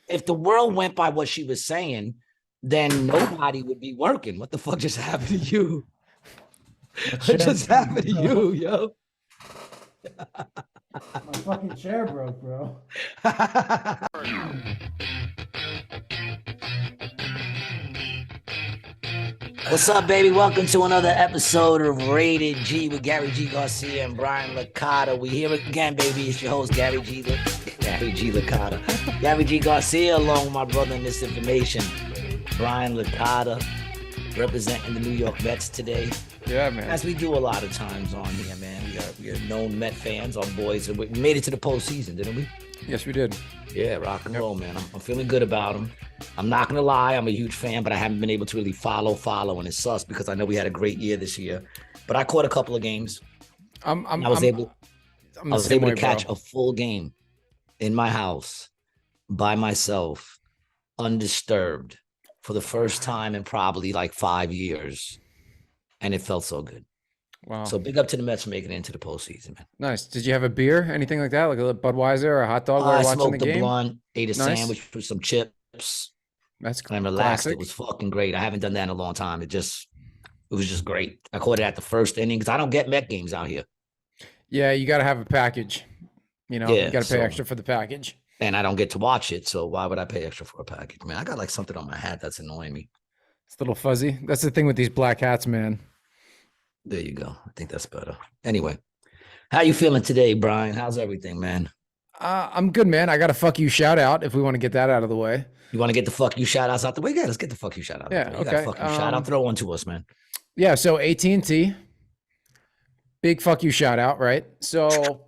if the world went by what she was saying, then nobody would be working. What the fuck just happened to you? My What chair just happened to broke, bro. you, yo? My fucking chair broke, bro. What's up, baby? Welcome to another episode of Rated G with Gary G. Garcia and Brian Licata. We here again, baby. It's your host, Gary G. Licata. Gary G. Garcia, along with my brother in this information, Brian Licata, representing the New York Mets today. Yeah, man. As we do a lot of times on here, man. We are known Met fans, our boys. We made it to the postseason, didn't we? Yes, we did. Yeah, rock and roll, man. I'm feeling good about them. I'm not gonna lie, I'm a huge fan, but I haven't been able to really follow, and it's sus because I know we had a great year this year. But I caught a couple of games. I was able to catch a full game in my house by myself, undisturbed, for the first time in probably like 5 years, and it felt so good. Wow. So big up to the Mets for making it into the postseason, man. Nice. Did you have a beer, anything like that, like a Budweiser or a hot dog while I watching smoked the a game? blunt, ate a sandwich with some chips. That's And relaxed. classic. It was fucking great. I haven't done that in a long time. It was just great. I caught it at the first inning because I don't get Met games out here. Yeah, you got to have a package. You know, you got to pay extra for the package. And I don't get to watch it, so why would I pay extra for a package? Man, I got like something on my hat that's annoying me. It's a little fuzzy. That's the thing with these black hats, man. There you go. I think that's better. Anyway, how you feeling today, Brian? How's everything, man? I'm good, man. I got a fuck you shout out if we want to get that out of the way. You want to get the fuck you shout outs out the way? Yeah, let's get the fuck you shout out. Yeah, you okay. got fuck you shout out. Throw one to us, man. Yeah, so AT&T, big fuck you shout out, right? So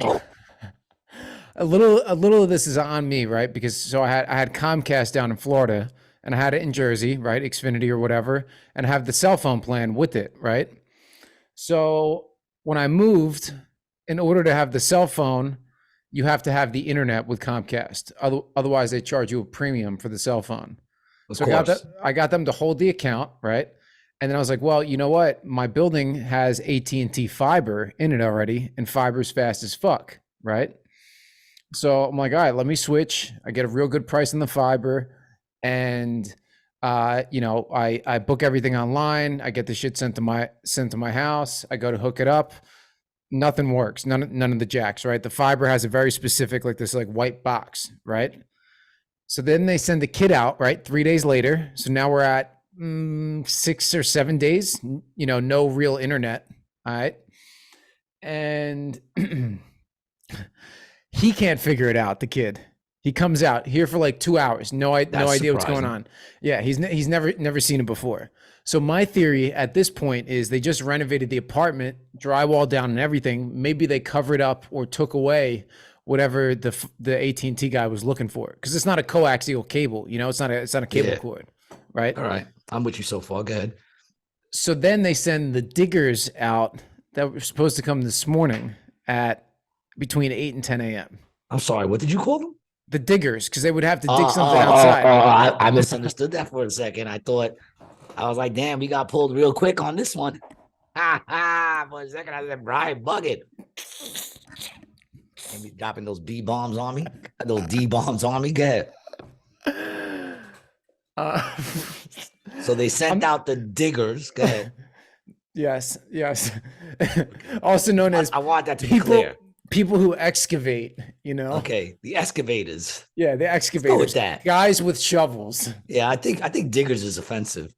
a little of this is on me, right? Because I had Comcast down in Florida and I had it in Jersey, right? Xfinity or whatever, and I have the cell phone plan with it, right? So when I moved, in order to have the cell phone, you have to have the internet with Comcast. Otherwise, they charge you a premium for the cell phone. So I got them to hold the account, right? And then I was like, well, you know what? My building has AT&T fiber in it already, and fiber's fast as fuck, right? So I'm like, all right, let me switch. I get a real good price on the fiber, and I book everything online. I get the shit sent to my house. I go to hook it up. Nothing works. None of the jacks, right? The fiber has a very specific, like this, like white box, right? So then they send the kit out, right? 3 days later. So now we're at 6 or 7 days, no real internet. All right. And he can't figure it out. The kid, he comes out here for like 2 hours. No idea what's going on. Yeah. He's never seen it before. So my theory at this point is they just renovated the apartment, drywall down and everything. Maybe they covered up or took away whatever the AT&T guy was looking for, because it's not a coaxial cable. It's not a cable cord, right? All right, I'm with you so far. Go ahead. So then they send the diggers out that were supposed to come this morning at between 8 and 10 a.m. I'm sorry. What did you call them? The diggers, because they would have to dig something outside. I misunderstood that for a second. I was like, damn, we got pulled real quick on this one. For a second, I said, Brian, bug it. And be dropping those B bombs on me, those D bombs on me. Go ahead. So they sent out the diggers. Go ahead. Yes. Also known as, I want that to be clear. People who excavate, Okay, the excavators. Yeah, the excavators. Go with that. Guys with shovels. Yeah, I think diggers is offensive.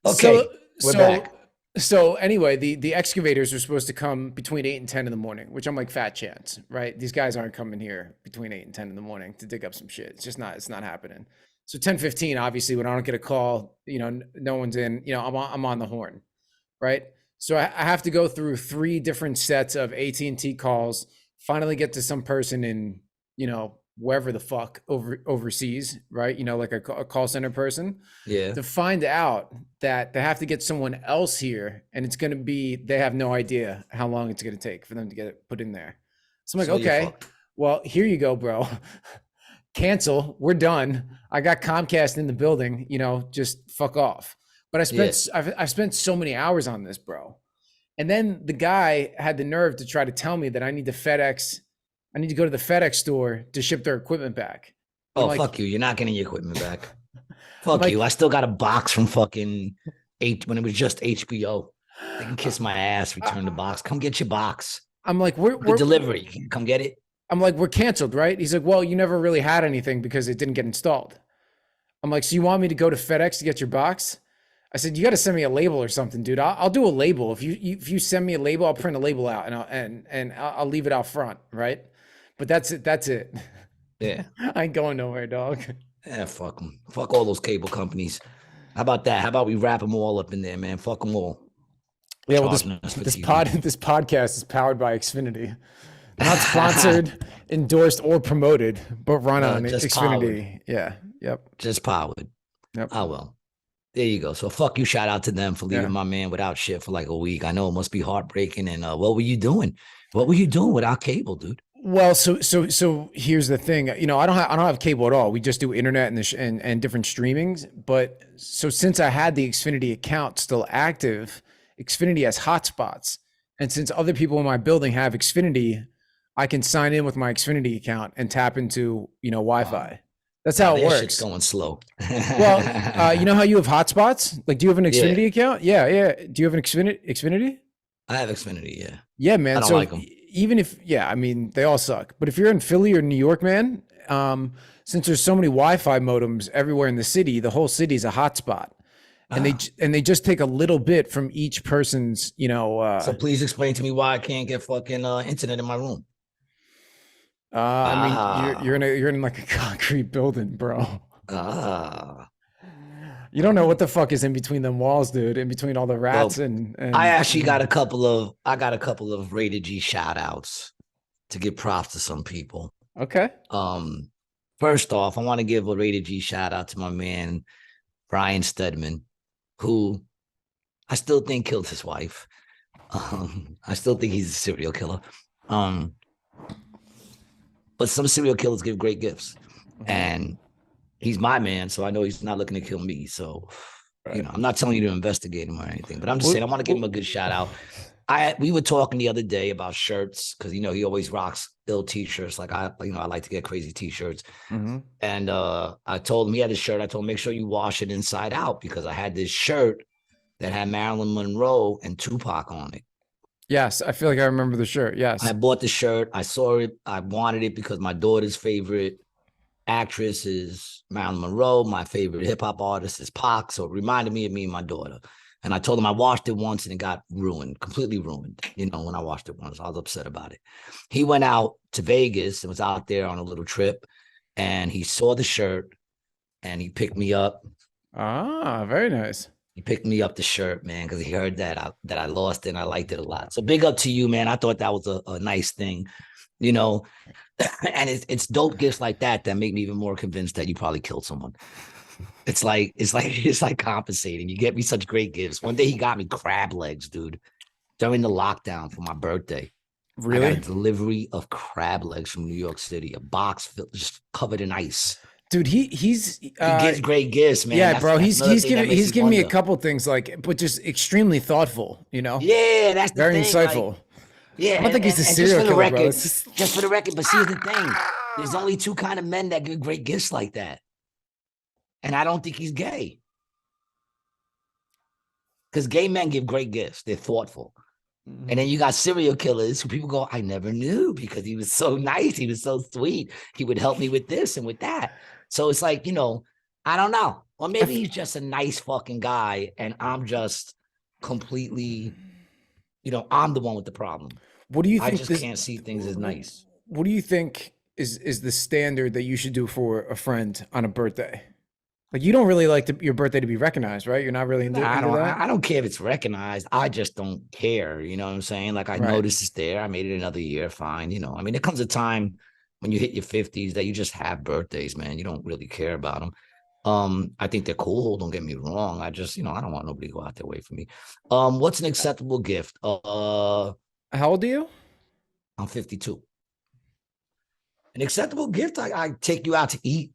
Okay, we're back. So anyway, the excavators are supposed to come between 8 and 10 in the morning, which I'm like, fat chance, right? These guys aren't coming here between 8 and 10 in the morning to dig up some shit. It's not happening. So 10:15, obviously, when I don't get a call, no one's in, I'm on the horn, right? So I have to go through 3 different sets of AT&T calls, finally get to some person in, wherever the fuck overseas, right? Like a call center person. Yeah. To find out that they have to get someone else here, and it's going to be, they have no idea how long it's going to take for them to get it put in there. So I'm like, okay, well, here you go, bro. Cancel. We're done. I got Comcast in the building, just fuck off. But Yeah. I've spent so many hours on this, bro. And then the guy had the nerve to try to tell me that I need to go to the FedEx store to ship their equipment back. And Oh, fuck you. You're not getting your equipment back. I'm Fuck you. like, I still got a box from fucking eight when it was just HBO. They can kiss my ass, return the box. Come get your box. I'm like, The delivery. Come get it. I'm like, we're canceled, right? He's like, well, you never really had anything because it didn't get installed. I'm like, so you want me to go to FedEx to get your box? I said, you got to send me a label or something, dude. I'll do a label. If you send me a label, I'll print a label out and I'll leave it out front, right? But that's it. That's it. Yeah. I ain't going nowhere, dog. Yeah, fuck them. Fuck all those cable companies. How about that? How about we wrap them all up in there, man? Fuck them all. Yeah, well, Charging us for this TV. this podcast is powered by Xfinity. Not sponsored, endorsed, or promoted, but run on just Xfinity. Yeah. Yep. Just powered. Yep. Oh, well. There you go. So fuck you. Shout out to them for leaving my man without shit for like a week. I know it must be heartbreaking. And what were you doing? What were you doing without cable, dude? Well, so here's the thing. You know, I don't have cable at all. We just do internet and different streamings. But so since I had the Xfinity account still active, Xfinity has hotspots, and since other people in my building have Xfinity, I can sign in with my Xfinity account and tap into Wi-Fi. Wow. That's how it works. Shit's going slow. Well, you know how you have hotspots? Like, do you have an Xfinity account? Yeah. Do you have an Xfinity? I have Xfinity. Yeah. Yeah, man. I don't like them. Even if, I mean, they all suck. But if you're in Philly or New York, man, since there's so many Wi-Fi modems everywhere in the city, the whole city is a hotspot, and they just take a little bit from each person's, So please explain to me why I can't get fucking internet in my room. I mean, you're in like a concrete building, bro. You don't know what the fuck is in between them walls, dude. In between all the rats and I actually got a couple of rated G shout outs to give props to some people. Okay. First off, I want to give a rated G shout out to my man Brian Stedman, who I still think killed his wife. I still think he's a serial killer. But some serial killers give great gifts, and he's my man, so I know he's not looking to kill me. So, I'm not telling you to investigate him or anything, but I'm just saying I want to give him a good shout out. We were talking the other day about shirts because he always rocks ill t-shirts. Like I like to get crazy t-shirts. Mm-hmm. And I told him he had his shirt. I told him make sure you wash it inside out because I had this shirt that had Marilyn Monroe and Tupac on it. Yes, I feel like I remember the shirt. Yes. I bought the shirt. I saw it. I wanted it because my daughter's favorite actress is Marilyn Monroe. My favorite hip hop artist is Pac. So it reminded me of me and my daughter. And I told him I washed it once and it got ruined, completely ruined. When I washed it once, I was upset about it. He went out to Vegas and was out there on a little trip and he saw the shirt and he picked me up. Ah, very nice. He picked me up the shirt, man, because he heard that I lost it and I liked it a lot. So big up to you, man. I thought that was a nice thing, and it's dope gifts like that make me even more convinced that you probably killed someone. It's like compensating. You get me such great gifts. One day he got me crab legs, dude, during the lockdown for my birthday. Really? I got a delivery of crab legs from New York City, a box filled, just covered in ice. Dude, he gives great gifts, man. Yeah, bro. He's giving me a couple things but just extremely thoughtful. Yeah, that's the very thing, insightful. Like, yeah, I don't think he's a serial killer, bro. Just for the record, but here's the thing: there's only two kind of men that give great gifts like that, and I don't think he's gay. Because gay men give great gifts; they're thoughtful. And then you got serial killers who people go, I never knew because he was so nice. He was so sweet. He would help me with this and with that. So it's like, I don't know. Or maybe he's just a nice fucking guy and I'm just completely, I'm the one with the problem. What do you think? I just can't see things as nice. What do you think is the standard that you should do for a friend on a birthday? Like, you don't really like your birthday to be recognized, right? You're not really into that? I don't care if it's recognized. I just don't care. You know what I'm saying? Like, I noticed it's there. I made it another year. Fine. There comes a time when you hit your 50s that you just have birthdays, man. You don't really care about them. I think they're cool. Don't get me wrong. I just, I don't want nobody to go out there wait for me. What's an acceptable gift? How old are you? I'm 52. An acceptable gift? I take you out to eat.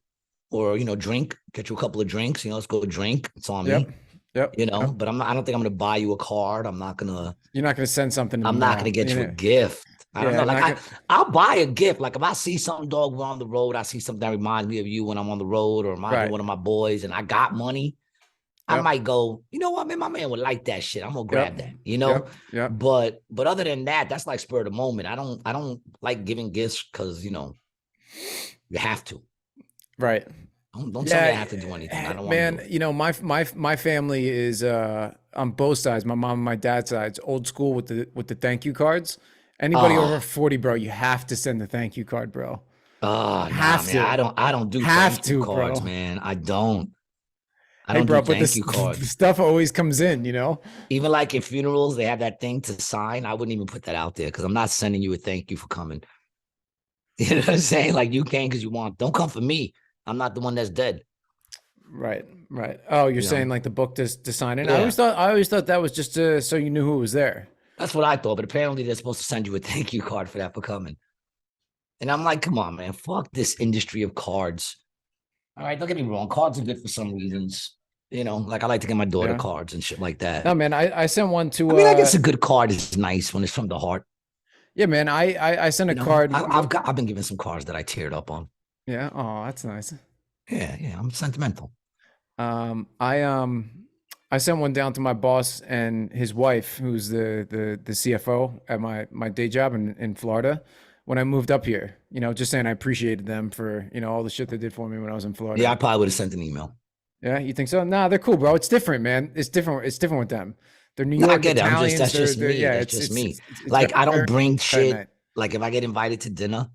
Or, drink, get you a couple of drinks, let's go drink. It's on me. Yep. you know, Yep. but I don't think I'm gonna buy you a card. You're not gonna send something in the I'm not gonna mail. get You you a know? gift. I don't Yeah. know. Like Not gonna. I'll buy a gift. Like if I see something, dog, we're on the road, I see something that reminds me of you when I'm on the road, or reminds me of Right. one of my boys, and I got money, I Yep. might go, you know what, man, my man would like that shit. I'm gonna grab Yep. that, you know. Yep. Yep. But other than that, that's like spur of the moment. I don't like giving gifts because you have to. Right. Don't tell me I Yeah, have to do anything. I don't want to do man. it. You know, my family is on both sides. My mom and my dad's sides, old school with the thank you cards. Anybody over Oh, 40, bro, you have to send the thank you card, bro. oh nah, Have man. to. I don't do Have thank you to, cards, bro. man. I don't. I Hey, don't do bro, but thank this you the cards. stuff always comes in, you know? Even like in funerals, they have that thing to sign. I wouldn't even put that out there because I'm not sending you a thank you for coming. You know what I'm saying? Like you came because you want. Don't come for me. I'm not the one that's dead. Right, right. Oh, you're You know? saying like the book to sign in? Yeah. I always thought that was just so you knew who was there. That's what I thought. But apparently they're supposed to send you a thank you card for that for coming. And I'm like, come on, man. Fuck this industry of cards. All right, don't get me wrong. Cards are good for some reasons. You know, like I like to get my daughter Yeah. cards and shit like that. No, man, I sent one I to mean, I guess a good card is nice when it's from the heart. yeah, man. I sent a You know, card. I've been given some cards that I teared up on. Yeah. Oh, that's nice. Yeah, yeah. I'm sentimental. Um, I um I sent one down to my boss and his wife, who's the CFO at my day job in Florida when I moved up here. You know, just saying I appreciated them for, you know, all the shit they did for me when I was in Yeah, I Florida. probably would have sent an email. Yeah, you think so? Nah, they're cool, bro. It's different, man. It's different. It's different with them. They're New No, I York get it. Italians. That's just They're me. yeah, That's just me. it's Like I don't very bring tight shit. night. Like if I get invited to dinner,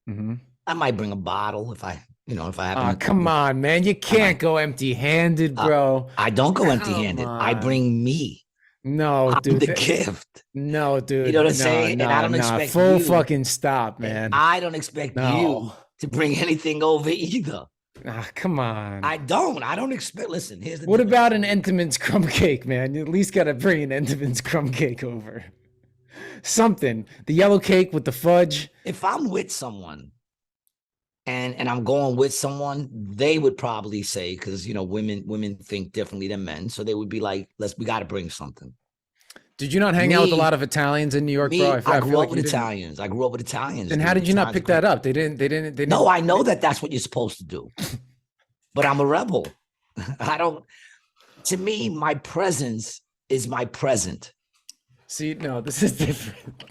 Mm-hmm. I might bring a bottle if I happen Ah, to, come on, man. You I can't might. go empty-handed, Uh, bro. I don't go empty Come handed. I on. bring me. No, I'm dude. the gift. No, You know what dude. I'm No, saying? And I no, don't no. expect Full you, fucking stop, and man. I don't expect No. you to bring anything over either. Ah, come on. I don't expect, listen, here's the What difference about for an me. Entenmann's crumb cake, man? You at least gotta bring an Entenmann's crumb cake over. Something. The yellow cake with the fudge. If I'm with someone and I'm going with someone, they would probably say, because women think differently than men. So they would be like, we gotta bring something. Did you not hang out with a Me, lot of Italians in New York, bro? me, I I feel grew up like with you didn't. Italians. I grew up with Italians, Then how dude. did you not Italians are pick that great. up? They No, didn't. I know that that's what you're supposed to do, but I'm a rebel. I don't, to me, my presence is my present. See, no, this is different.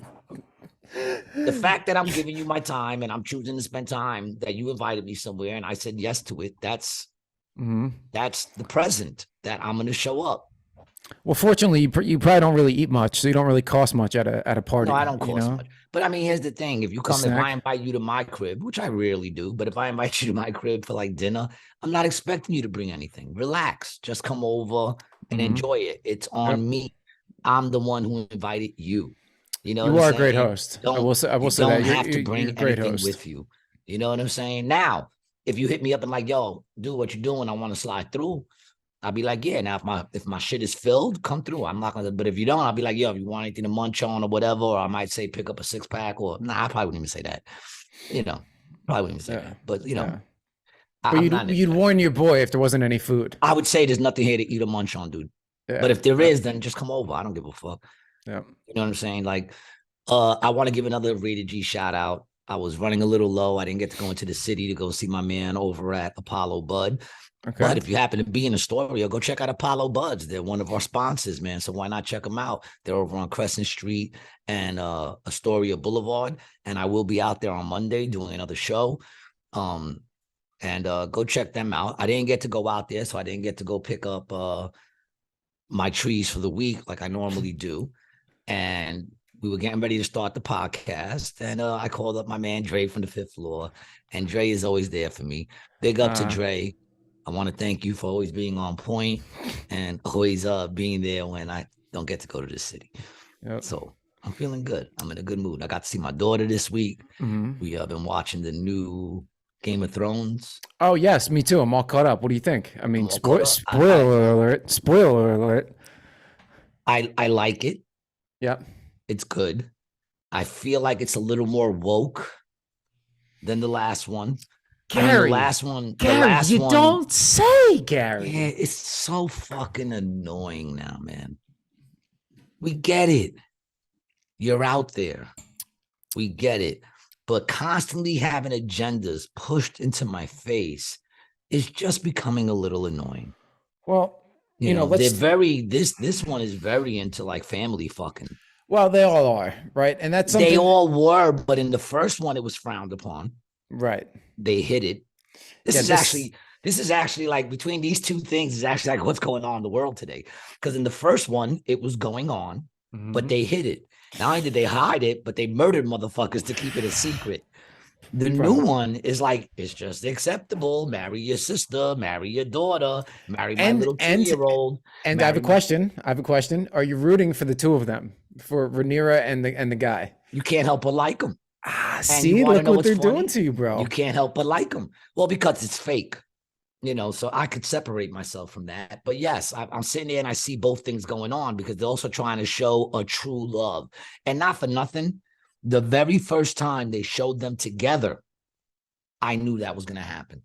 The fact that I'm giving you my time and I'm choosing to spend time, that you invited me somewhere and I said yes to it, Mhm. that's the present that I'm going to show up. Well, fortunately, you probably don't really eat much, so you don't really cost much at a No, I party, don't you cost know? much. But I mean, here's the thing. A If I snack. invite you to my crib, which I rarely do, but if I invite you to my crib for like dinner, I'm not expecting you to bring anything. Relax. Just come over and Mhm. enjoy it. It's Yep. on me. I'm the one who invited you. You know what You I'm are a great saying? host. Don't I will you say that. don't have to You're bring a great anything host. with you. You know what I'm saying? Now, if you hit me up and like, yo, do what you're doing, I want to slide through. I'll be like, yeah. Now, if my shit is filled, come through. I'm not gonna. But if you don't, I'll be like, yo, if you want anything to munch on or whatever, or I might say pick up a 6-pack or nah, I probably wouldn't even say that. You know, probably wouldn't even say Yeah. that. But Yeah. But I'm not into you'd that warn shit. your boy if there wasn't any food. I would say there's nothing here to eat or munch on, dude. But Yeah. if there Yep. is, then just come over. I don't give a fuck. Yep. You know what I'm saying? Like, I want to give another Rated G shout out. I was running a little low. I didn't get to go into the city to go see my man over at Apollo Bud. Okay. But if you happen to be in Astoria, go check out Apollo Buds. They're one of our sponsors, man. So why not check them out? They're over on Crescent Street and Astoria Boulevard. And I will be out there on Monday doing another show. And go check them out. I didn't get to go out there, so I didn't get to go pick up my trees for the week like I normally do. And we were getting ready to start the podcast. And I called up my man Dre from the 5th floor. And Dre is always there for me. Big up to Dre. I want to thank you for always being on point and always being there when I don't get to go to the city. Yep. So I'm feeling good. I'm in a good mood. I got to see my daughter this week. Mm-hmm. We have been watching the new Game of Thrones. Oh yes, me too. I'm all caught up. What do you think? I mean, I alert. Spoiler alert. I like it. Yep. It's good. I feel like it's a little more woke than the last one. Gary, I mean, the last one, don't say, Gary. Yeah, it's so fucking annoying now, man. We get it. You're out there. We get it. But constantly having agendas pushed into my face is just becoming a little annoying. Well, you know, they're very this one is very into like family fucking. Well, they all are, right? And that's something they all were, but in the first one it was frowned upon. Right. They hid it. This is actually like between these two things is actually like what's going on in the world today. Because in the first one, it was going on, but they hid it. Not only did they hide it, but they murdered motherfuckers to keep it a secret. The new one is like, it's just acceptable. Marry your sister, marry your daughter, marry my little 2-year-old. And I have a question. Are you rooting for the two of them, for Rhaenyra and the guy? You can't help but like them. See, look what they're doing to you, bro. You can't help but like them. Well, because it's fake. So I could separate myself from that. But yes, I'm sitting there and I see both things going on because they're also trying to show a true love. And not for nothing, the very first time they showed them together, I knew that was going to happen.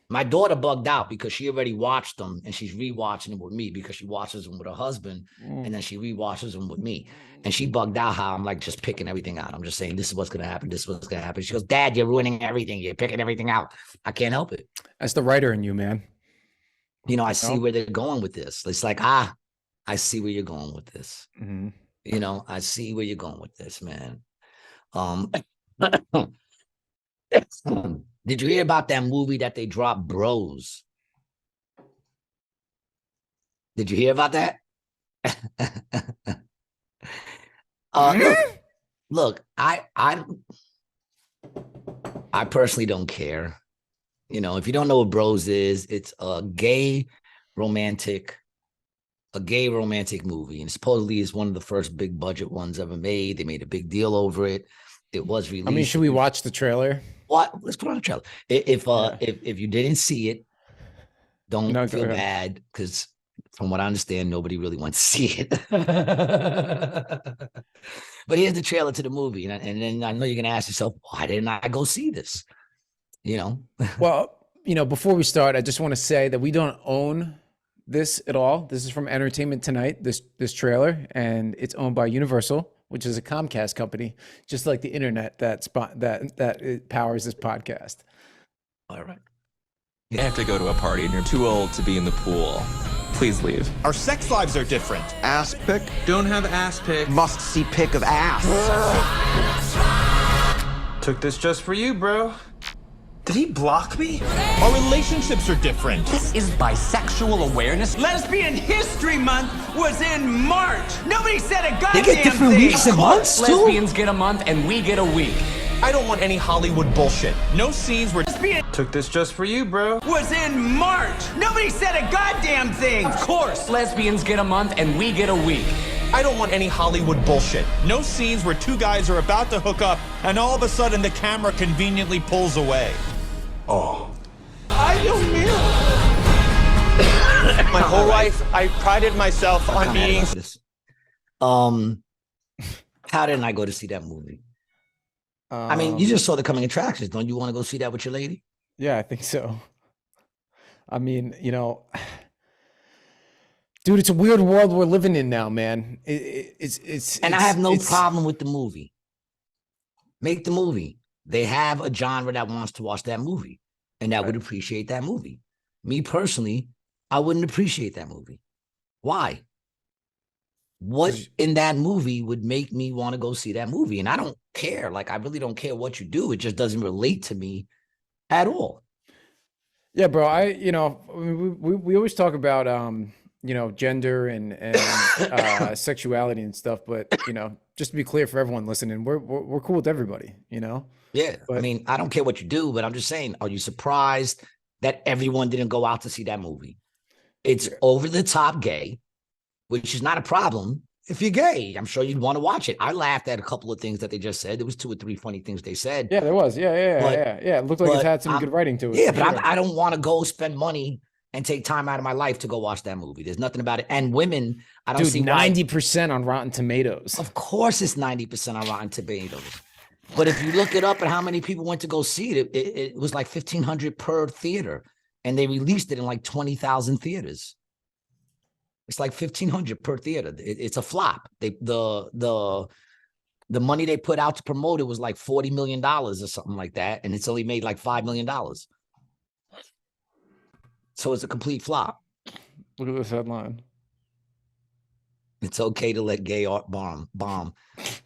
My daughter bugged out because she already watched them and she's rewatching them with me because she watches them with her husband and then she rewatches them with me. And she bugged out how I'm like just picking everything out. I'm just saying, this is what's going to happen. This is what's going to happen. She goes, Dad, you're ruining everything. You're picking everything out. I can't help it. That's the writer in you, man. I see where they're going with this. It's like, I see where you're going with this. I see where you're going with this, man. Did you hear about that movie that they dropped, Bros? Did you hear about that? Look, I personally don't care. If you don't know what Bros is, it's a gay romantic movie, and supposedly it's one of the first big budget ones ever made. They made a big deal over it. It was released. I mean, should we watch the trailer? What? Let's put on the trailer. If you didn't see it, don't feel bad, because from what I understand, nobody really wants to see it. But here's the trailer to the movie, and then I know you're gonna ask yourself, why didn't I go see this? Well, before we start, I just want to say that we don't own this at all. This is from Entertainment Tonight, this trailer, and it's owned by Universal, which is a Comcast company, just like the internet that it powers this podcast. All right. You have to go to a party and you're too old to be in the pool. Please leave. Our sex lives are different. Ass pic? Don't have ass pic. Must see pic of ass. Took this just for you, bro. Did he block me? Our relationships are different. This is bisexual awareness. Lesbian History Month was in March. Nobody said a goddamn thing. They get different weeks and months, too? Lesbians get a month and we get a week. I don't want any Hollywood bullshit. No scenes where Lesbian Took this just for you, bro. was in March. Nobody said a goddamn thing. Of course, lesbians get a month and we get a week. I don't want any Hollywood bullshit. No scenes where two guys are about to hook up and all of a sudden the camera conveniently pulls away. Oh. I don't know. My whole life, I prided myself on being... How didn't I go to see that movie? I mean, you just saw the coming attractions. Don't you want to go see that with your lady? Yeah, I think so. I mean, dude, it's a weird world we're living in now, man. And I have no problem with the movie. Make the movie. They have a genre that wants to watch that movie and that would appreciate that movie. Me personally, I wouldn't appreciate that movie. Why? What in that movie would make me want to go see that movie? And I don't care. Like, I really don't care what you do. It just doesn't relate to me at all. Yeah, bro. We always talk about, gender and sexuality and stuff, but just to be clear for everyone listening, we're cool with everybody, Yeah. But, I mean, I don't care what you do, but I'm just saying, are you surprised that everyone didn't go out to see that movie? It's over the top gay, which is not a problem. If you're gay, I'm sure you'd want to watch it. I laughed at a couple of things that they just said. There was 2 or 3 funny things they said. Yeah, there was. Yeah. It looked like it had some good writing to it. Yeah, but I don't want to go spend money and take time out of my life to go watch that movie. There's nothing about it. And women, I don't see 90% on Rotten Tomatoes. Of course it's 90% on Rotten Tomatoes. But if you look it up and how many people went to go see it, it was like 1,500 per theater, and they released it in like 20,000 theaters. It's like 1,500 per theater. It's a flop. The money they put out to promote it was like $40 million or something like that, and it's only made like $5 million. So it's a complete flop. Look at this headline. It's okay to let gay art bomb.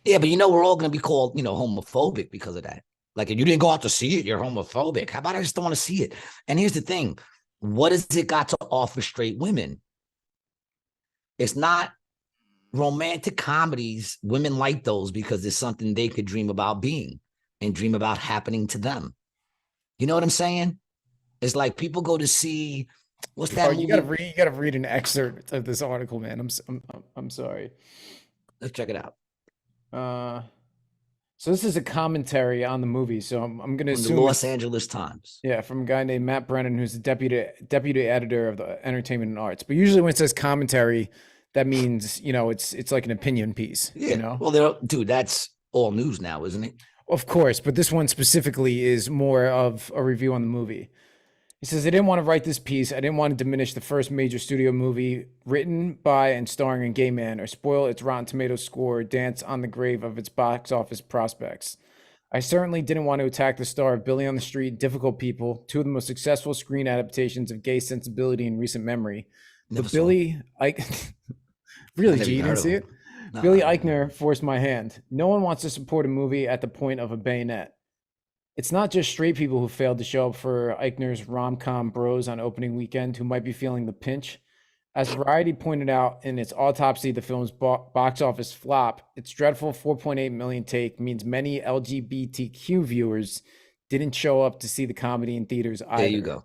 Yeah, but we're all going to be called, homophobic because of that. Like, if you didn't go out to see it, you're homophobic. How about I just don't want to see it? And here's the thing. What has it got to offer straight women? It's not romantic comedies. Women like those because it's something they could dream about being and dream about happening to them. You know what I'm saying? It's like people go to see, what's that movie? You gotta read an excerpt of this article, man. I'm sorry. Let's check it out. So this is a commentary on the movie. So I'm going to assume the Los Angeles Times. Yeah, from a guy named Matt Brennan, who's the deputy editor of the Entertainment and Arts. But usually when it says commentary, that means it's like an opinion piece. Yeah. Well, dude, that's all news now, isn't it? Of course, but this one specifically is more of a review on the movie. He says, I didn't want to write this piece. I didn't want to diminish the first major studio movie written by and starring a gay man or spoil its Rotten Tomatoes score or dance on the grave of its box office prospects. I certainly didn't want to attack the star of Billy on the Street, Difficult People, two of the most successful screen adaptations of gay sensibility in recent memory. But Billy, really, G, you didn't see it? No. Billy Eichner forced my hand. No one wants to support a movie at the point of a bayonet. It's not just straight people who failed to show up for Eichner's rom-com bros on opening weekend who might be feeling the pinch. As Variety pointed out in its autopsy of the film's box office flop, its dreadful 4.8 million take means many LGBTQ viewers didn't show up to see the comedy in theaters either. There you go.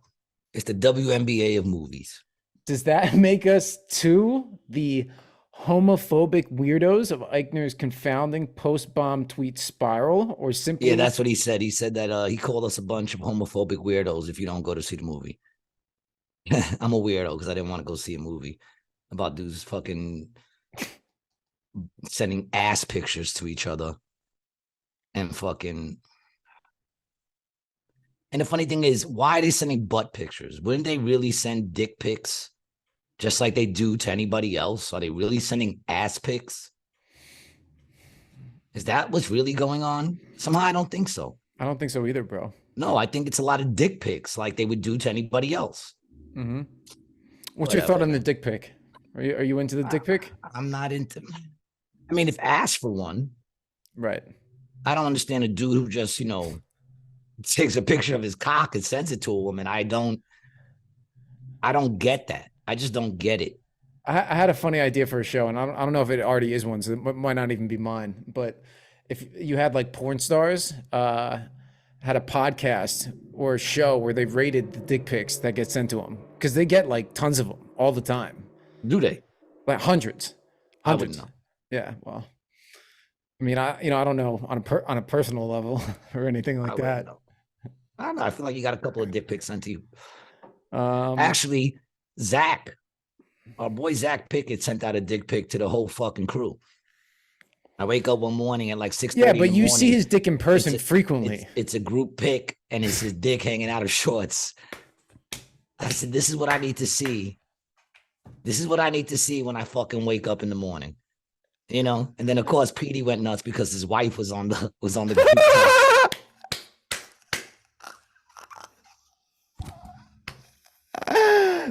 It's the WNBA of movies. Does that make us too the homophobic weirdos of Eichner's confounding post-bomb tweet spiral, or simply? Yeah, that's what he said. He said that he called us a bunch of homophobic weirdos if you don't go to see the movie. I'm a weirdo because I didn't want to go see a movie about dudes fucking sending ass pictures to each other and fucking. And the funny thing is, why are they sending butt pictures? Wouldn't they really send dick pics? Just like they do to anybody else? Are they really sending ass pics? Is that what's really going on? Somehow I don't think so. I don't think so either, bro. No, I think it's a lot of dick pics like they would do to anybody else. Mm-hmm. What's your thought on the dick pic? Are you into the dick pic? I'm not into. I mean, if asked for one. Right. I don't understand a dude who just, takes a picture of his cock and sends it to a woman. I don't get that. I just don't get it. I had a funny idea for a show, and I don't know if it already is one, so it might not even be mine. But if you had like porn stars had a podcast or a show where they rated the dick pics that get sent to them, because they get like tons of them all the time. Do they? Like hundreds. I wouldn't know. Yeah, well, I mean, I don't know on a personal level or anything like that. I don't know. I feel like you got a couple of dick pics sent to you. Actually, Zach, our boy Zach Pickett sent out a dick pic to the whole fucking crew. I wake up one morning at like 6:30. Yeah, but you see his dick in person frequently. It's a group pic, and it's his dick hanging out of shorts. I said, "This is what I need to see. This is what I need to see when I fucking wake up in the morning." And then of course Petey went nuts because his wife was on the group.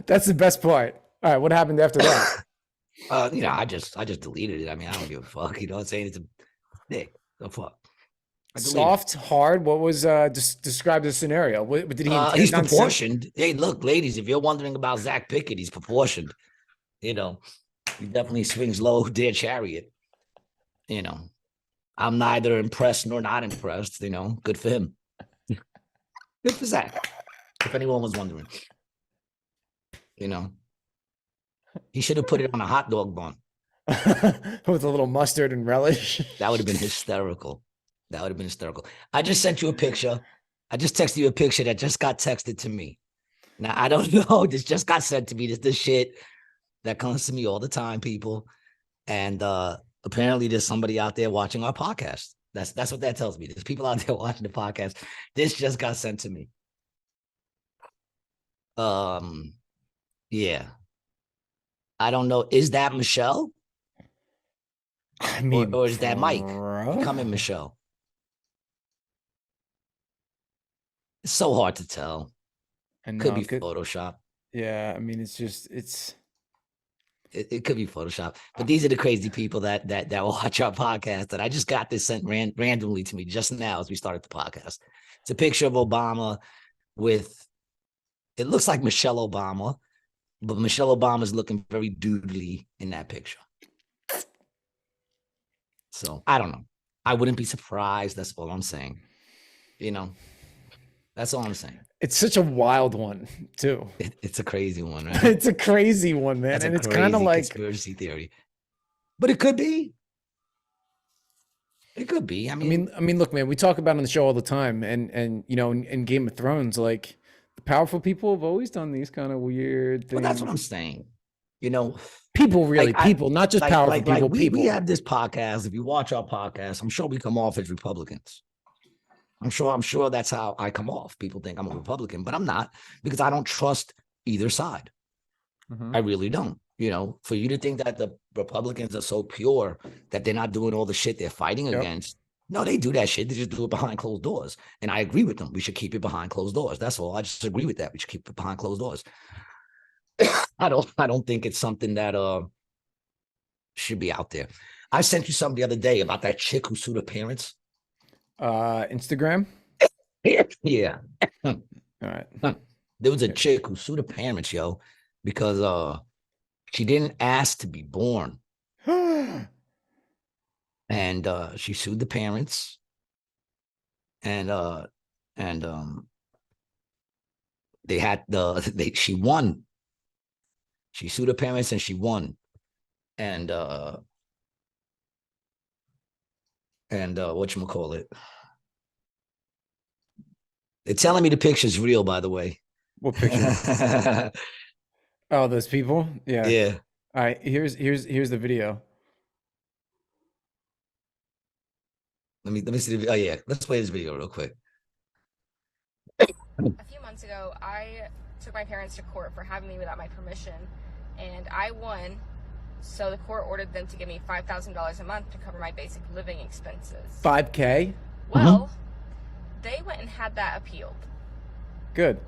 That's the best part. All right, what happened after that? I just deleted it. I mean, I don't give a fuck. You know what I'm saying? It's a dick. The fuck. Soft, hard. What was describe the scenario? What did he? He's proportioned. Hey, look, ladies, if you're wondering about Zach Pickett, he's proportioned. He definitely swings low, dear chariot. I'm neither impressed nor not impressed. Good for him. Good for Zach. If anyone was wondering. He should have put it on a hot dog bun. With a little mustard and relish. That would have been hysterical. I just sent you a picture. I just texted you a picture that just got texted to me. Now, I don't know. This just got sent to me. This shit that comes to me all the time, people. And apparently there's somebody out there watching our podcast. That's what that tells me. There's people out there watching the podcast. This just got sent to me. Yeah. I don't know. Is that Michelle? I mean, or is that Mike bro. becoming Michelle? It's so hard to tell. And Could be Photoshop. Yeah, I mean, it's It could be Photoshop. But these are the crazy people that watch our podcast. That I just got this sent randomly to me just now as we started the podcast. It's a picture of Obama with, it looks like Michelle Obama, but Michelle Obama is looking very doodly in that picture. So I don't know. I wouldn't be surprised. That's all I'm saying. You know, that's all I'm saying. It's such a wild one too. It's a crazy one, right? It's a crazy one, man. That's and a it's kind of crazy like conspiracy theory. But it could be. It could be. I mean, look, man, we talk about it on the show all the time, and you know, in Game of Thrones, like the powerful people have always done these kind of weird things. well, that's what I'm saying. You know, people really, like, people, not just powerful people. We have this podcast. If you watch our podcast, I'm sure we come off as Republicans. I'm sure that's how I come off. People think I'm a Republican, but I'm not, because I don't trust either side. I really don't. You know, for you to think that the Republicans are so pure that they're not doing all the shit they're fighting against. No, they do that shit. They just do it behind closed doors. And I agree with them. We should keep it behind closed doors. That's all. I just agree with that. We should keep it behind closed doors. I don't think it's something that should be out there. I sent you something the other day about that chick who sued her parents. Instagram. Yeah. All right. There was a chick who sued her parents, yo, because she didn't ask to be born. And she sued the parents. And she won. She sued her parents and she won. And whatchamacallit. They're telling me the picture's real, by the way. What picture? Oh, those people? Yeah. Yeah. All right, here's the video. Let me see the, oh yeah, let's play this video real quick. A few months ago, I took my parents to court for having me without my permission, and I won. So the court ordered them to give me $5,000 a month to cover my basic living expenses. 5K? Well, they went and had that appealed. Good.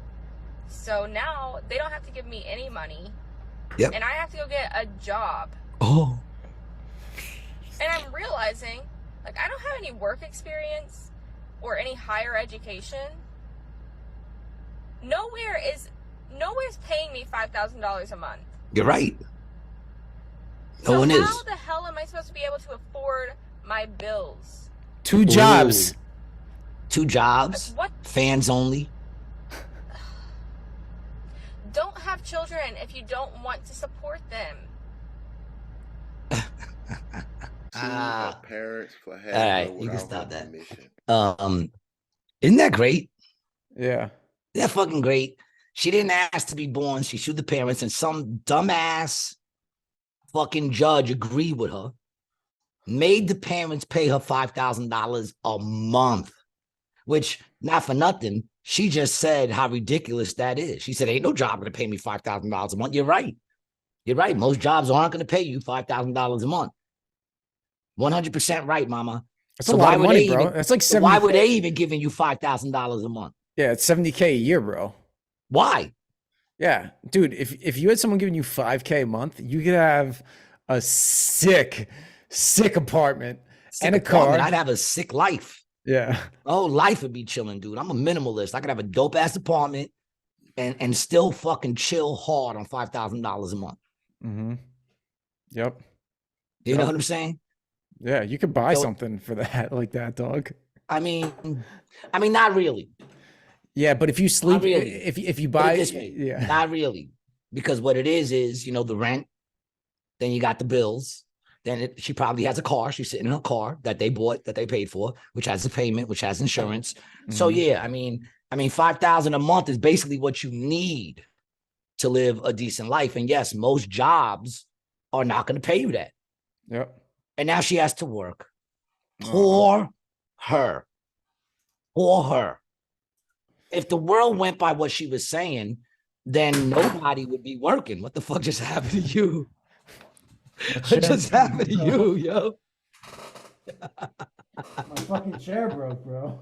So now they don't have to give me any money. Yep. And I have to go get a job. Oh. And I'm realizing, like, I don't have any work experience or any higher education. Nowhere's paying me $5,000 a month. You're right. So one is. how the hell am I supposed to be able to afford my bills? 2 jobs. Ooh. 2 jobs. What? Fans only. Don't have children if you don't want to support them. Parents for all right, you can stop that. Permission. Isn't that great? Yeah. They're fucking great. She didn't ask to be born. She sued the parents, and some dumbass fucking judge agreed with her, made the parents pay her $5,000 a month, which, not for nothing, she just said how ridiculous that is. She said, ain't no job going to pay me $5,000 a month. You're right. You're right. Most jobs aren't going to pay you $5,000 a month. 100% right, mama. That's a lot of money, bro. That's like 70K. Why were they even giving you $5,000 a month? Yeah, it's $70K a year, bro. Why? Yeah, dude, if you had someone giving you $5K a month, you could have a sick apartment and a car. I'd have a sick life. Yeah. Oh, life would be chilling, dude. I'm a minimalist. I could have a dope ass apartment and still fucking chill hard on $5,000 a month. Mm-hmm. Yep. You know what I'm saying? Yeah, you could buy something for that, like that, dog. I mean, not really. Yeah, but if you sleep, really. if you buy, yeah, not really, because what it is the rent. Then you got the bills. Then she probably has a car. She's sitting in a car that they bought, that they paid for, which has a payment, which has insurance. Mm-hmm. So yeah, I mean, $5,000 a month is basically what you need to live a decent life. And yes, most jobs are not going to pay you that. Yep. And now she has to work. Poor her for her. If the world went by what she was saying, then nobody would be working. What the fuck just happened to you? What just happened to you, yo? My fucking chair broke, bro.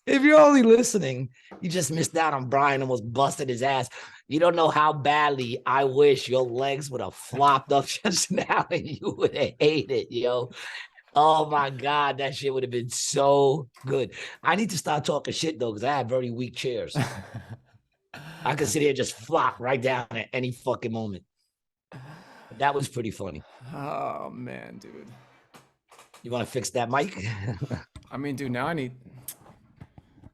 If you're only listening, you just missed out on Brian almost busted his ass. You don't know how badly I wish your legs would have flopped up just now and you would have hated it, yo. Oh my God, that shit would have been so good. I need to start talking shit though, because I have very weak chairs. I could sit here and just flop right down at any fucking moment. That was pretty funny. Oh man, dude. You want to fix that mic? I mean, dude, now I need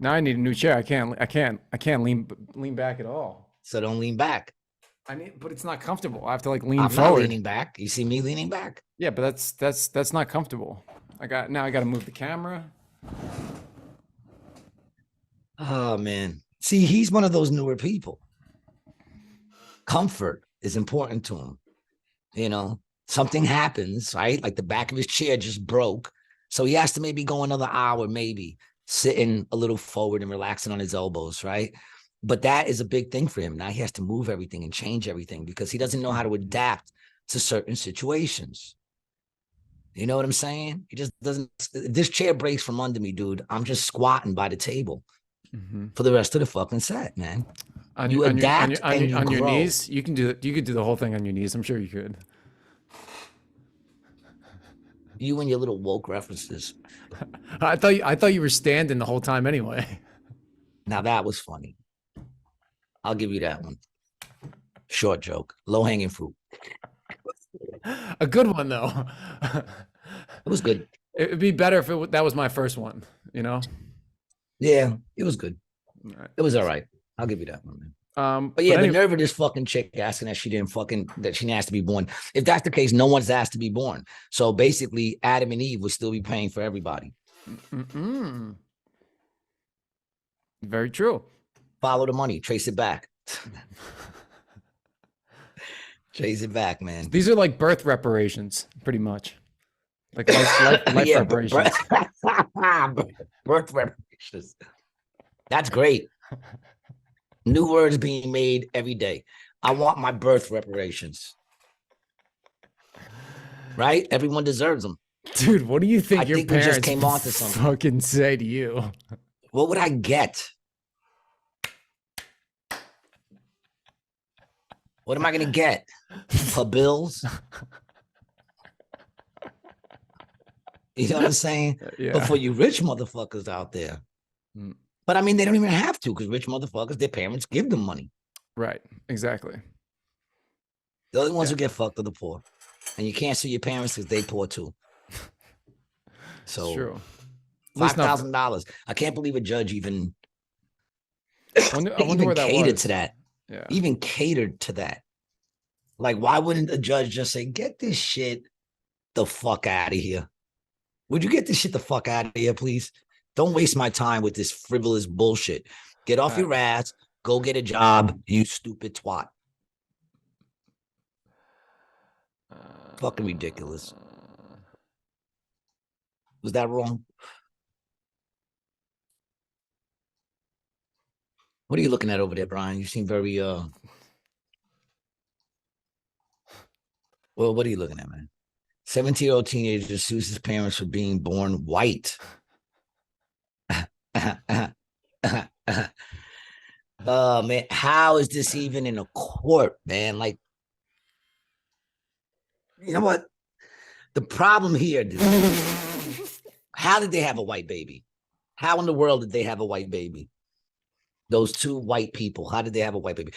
a new chair. I can't lean back at all. So don't lean back. But it's not comfortable. I have to like lean I'm forward. not leaning back. You see me leaning back? Yeah, but that's not comfortable. I got to move the camera. Oh man. See, he's one of those newer people. Comfort is important to him. You know, something happens, right? Like the back of his chair just broke. So he has to maybe go another hour, maybe sitting a little forward and relaxing on his elbows, right? But that is a big thing for him. Now he has to move everything and change everything because he doesn't know how to adapt to certain situations. You know what I'm saying? He just doesn't. If this chair breaks from under me, dude, I'm just squatting by the table for the rest of the fucking set, man. On You adapt on and your grow. knees. You could do the whole thing on your knees. I'm sure you could. You and your little woke references. I thought you were standing the whole time anyway. Now that was funny. I'll give you that one. Short joke, low hanging fruit. A good one though. It was good. It'd be better if that was my first one. You know. Yeah, it was good. All right. It was all right. I'll give you that one, man. But yeah, the nerve of this fucking chick asking that she didn't ask to be born. If that's the case, no one's asked to be born. So basically, Adam and Eve would still be paying for everybody. Very true. Follow the money, trace it back. Trace it back, man. These are like birth reparations, pretty much. Like life Yeah, reparations. Birth reparations. That's great. New words being made every day. I want my birth reparations. Right? Everyone deserves them. Dude, what do you think I your think we parents just came on to something. fucking say to you? What would I get? What am I going to get? For bills? You know what I'm saying? Yeah. But for you rich motherfuckers out there. But I mean, they don't even have to because rich motherfuckers, their parents give them money. Right. Exactly. The only ones who get fucked are the poor. And you can't sue your parents because they poor too. So It's true. $5,000. I can't believe a judge even, I wonder where that catered was. to that. Yeah. Even catered to that. Like, why wouldn't a judge just say, get this shit the fuck out of here? Would you get this shit the fuck out of here, please? Don't waste my time with this frivolous bullshit. Get off your ass. Go get a job, you stupid twat. Fucking ridiculous. Was that wrong? What are you looking at over there, Brian? You seem very well, what are you looking at, man? 17-year-old teenager sues his parents for being born white. Oh man, how is this even in a court, man? Like, you know what? The problem here, dude, how did they have a white baby? How in the world did they have a white baby? Those two white people, how did they have a white baby?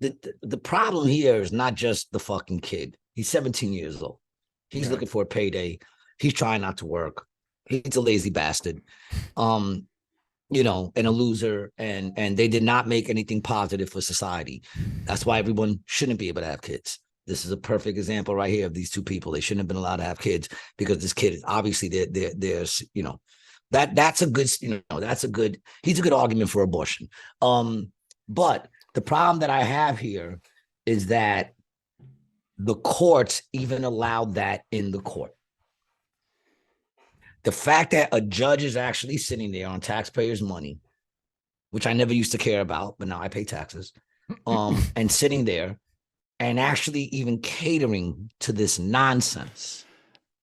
The problem here is not just the fucking kid. He's 17 years old. He's looking for a payday. He's trying not to work. He's a lazy bastard. You know, and a loser, and they did not make anything positive for society. That's why everyone shouldn't be able to have kids. This is a perfect example right here of these two people. They shouldn't have been allowed to have kids because this kid is obviously there's you know, that's a good, you know, he's a good argument for abortion. But the problem that I have here is that the courts even allowed that in the court. The fact that a judge is actually sitting there on taxpayers' money, which I never used to care about, but now I pay taxes, and sitting there and actually even catering to this nonsense,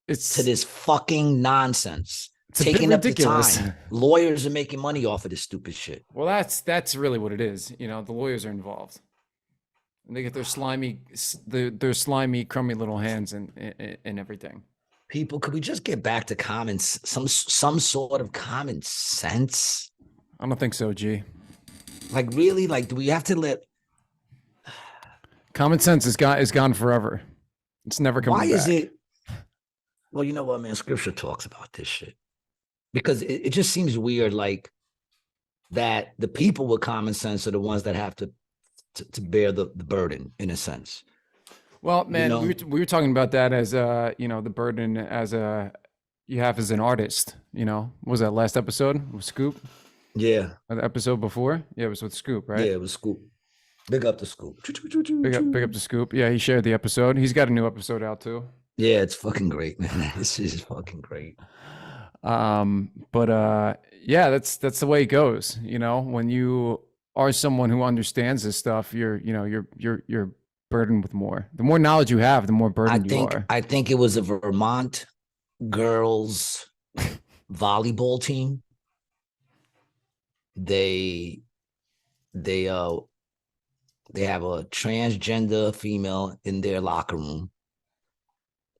to this fucking nonsense, taking up the time. Lawyers are making money off of this stupid shit. Well, that's really what it is. You know, the lawyers are involved. And they get their slimy, crummy little hands and everything. People, could we just get back to some sort of common sense? I don't think so, G. Like, really? Like, do we have to let... Common sense is gone forever. It's never coming back. Why is it... Well, you know what, man? Scripture talks about this shit. Because it just seems weird, like, that the people with common sense are the ones that have to bear the burden, in a sense. Well, man, you know? we were talking about that as the burden you have as an artist. You know, what was that last episode with Scoop? Yeah. Or the episode before? Yeah, it was with Scoop, right? Yeah, it was Scoop. Big up to Scoop. Big up to Scoop. Yeah, he shared the episode. He's got a new episode out too. Yeah, it's fucking great, man. This is fucking great. But yeah, that's the way it goes. You know, when you are someone who understands this stuff, you're burdened with more. The more knowledge you have, the more burdened you are. I think it was a Vermont girls volleyball team. They have a transgender female in their locker room.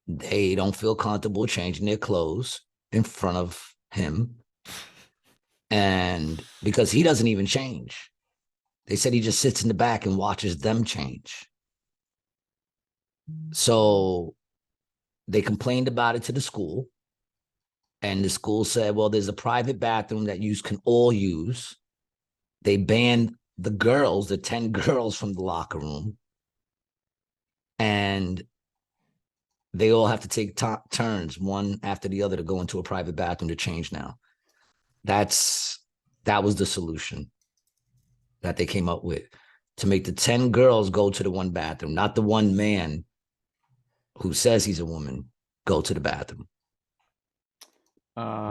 They don't feel comfortable changing their clothes in front of him. And because he doesn't even change. They said he just sits in the back and watches them change. So they complained about it to the school. And the school said, well, there's a private bathroom that you can all use. They banned the girls, the 10 girls from the locker room. And they all have to take turns, one after the other, to go into a private bathroom to change now. That was the solution that they came up with, to make the 10 girls go to the one bathroom, not the one man who says he's a woman go to the bathroom.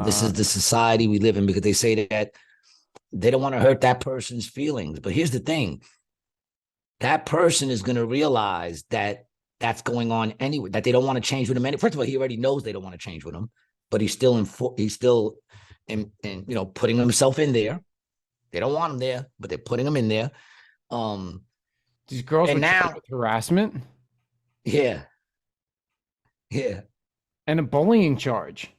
This is the society we live in, because they say that they don't want to hurt that person's feelings. But here's the thing. That person is going to realize that that's going on anyway, that they don't want to change with him. First of all, he already knows they don't want to change with him, but he's still putting himself in there. They don't want him there, but they're putting him in there. These girls and were now with harassment. Yeah. And a bullying charge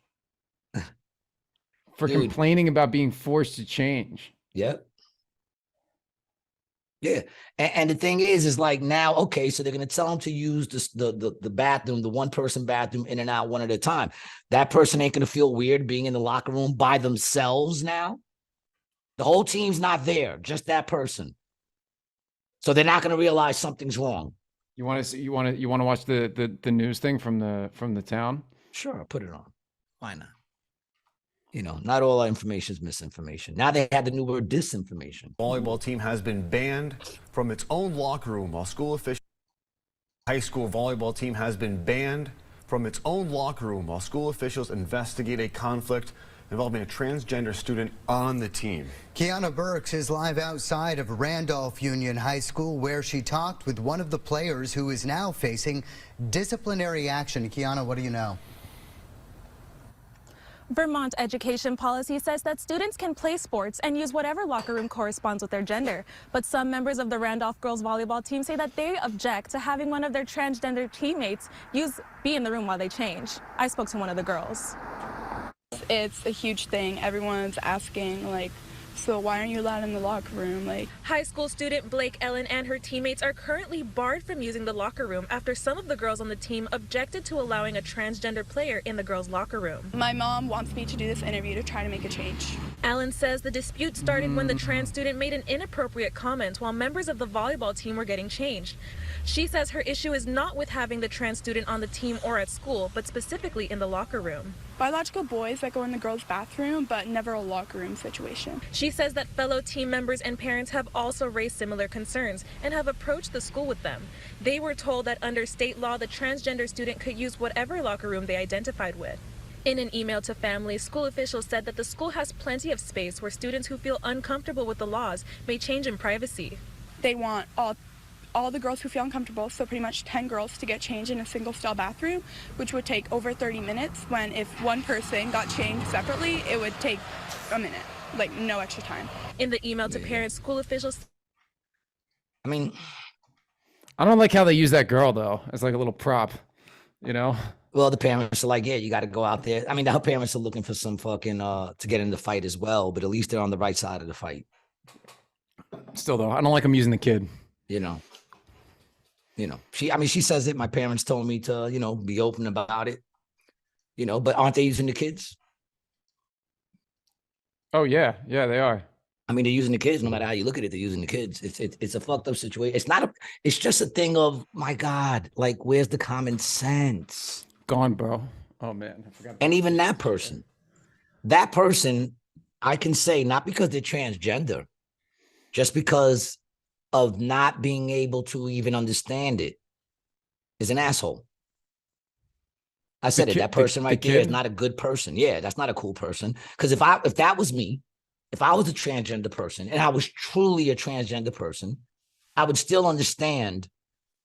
for complaining about being forced to change. Yep. Yeah. And the thing is like, now, okay, so they're going to tell them to use the bathroom, the one person bathroom, in and out one at a time. That person ain't going to feel weird being in the locker room by themselves now. The whole team's not there, just that person. So they're not going to realize something's wrong. You want to watch the news thing from the town? Sure, I'll put it on. Why not? You know, not all our information is misinformation. Now they have the new word disinformation. Volleyball team has been banned from its own locker room while school officials. High school volleyball team has been banned from its own locker room while school officials investigate a conflict involving a transgender student on the team. Kiana Burks is live outside of Randolph Union High School, where she talked with one of the players who is now facing disciplinary action. Kiana, what do you know? Vermont education policy says that students can play sports and use whatever locker room corresponds with their gender. But some members of the Randolph girls volleyball team say that they object to having one of their transgender teammates be in the room while they change. I spoke to one of the girls. It's a huge thing. Everyone's asking, like, so why aren't you allowed in the locker room? Like, high school student Blake Ellen and her teammates are currently barred from using the locker room after some of the girls on the team objected to allowing a transgender player in the girls' locker room. My mom wants me to do this interview to try to make a change. Allen says the dispute started when the trans student made an inappropriate comment while members of the volleyball team were getting changed. She says her issue is not with having the trans student on the team or at school, but specifically in the locker room. Biological boys that go in the girls' bathroom, but never a locker room situation. She says that fellow team members and parents have also raised similar concerns and have approached the school with them. They were told that under state law, the transgender student could use whatever locker room they identified with. In an email to families, school officials said that the school has plenty of space where students who feel uncomfortable with the laws may change in privacy. They want all the girls who feel uncomfortable, so pretty much 10 girls, to get changed in a single stall bathroom, which would take over 30 minutes, when if one person got changed separately, it would take a minute, like no extra time. In the email to parents, school officials... I mean... I don't like how they use that girl, though, as like a little prop, you know? Well, the parents are like, yeah, you got to go out there. I mean, her parents are looking for some fucking, to get in the fight as well, but at least they're on the right side of the fight. Still, though, I don't like them using the kid. You know, she says it. My parents told me to, be open about it, but aren't they using the kids? Oh, yeah. Yeah, they are. I mean, they're using the kids. No matter how you look at it, they're using the kids. It's a fucked up situation. It's just a thing of, my God, like, where's the common sense? Gone, bro. Oh, man. I forgot. And even that person, I can say, not because they're transgender, just because of not being able to even understand it, is an asshole. I said that person right there is not a good person. Yeah, that's not a cool person. Because if that was me, if I was a transgender person and I was truly a transgender person, I would still understand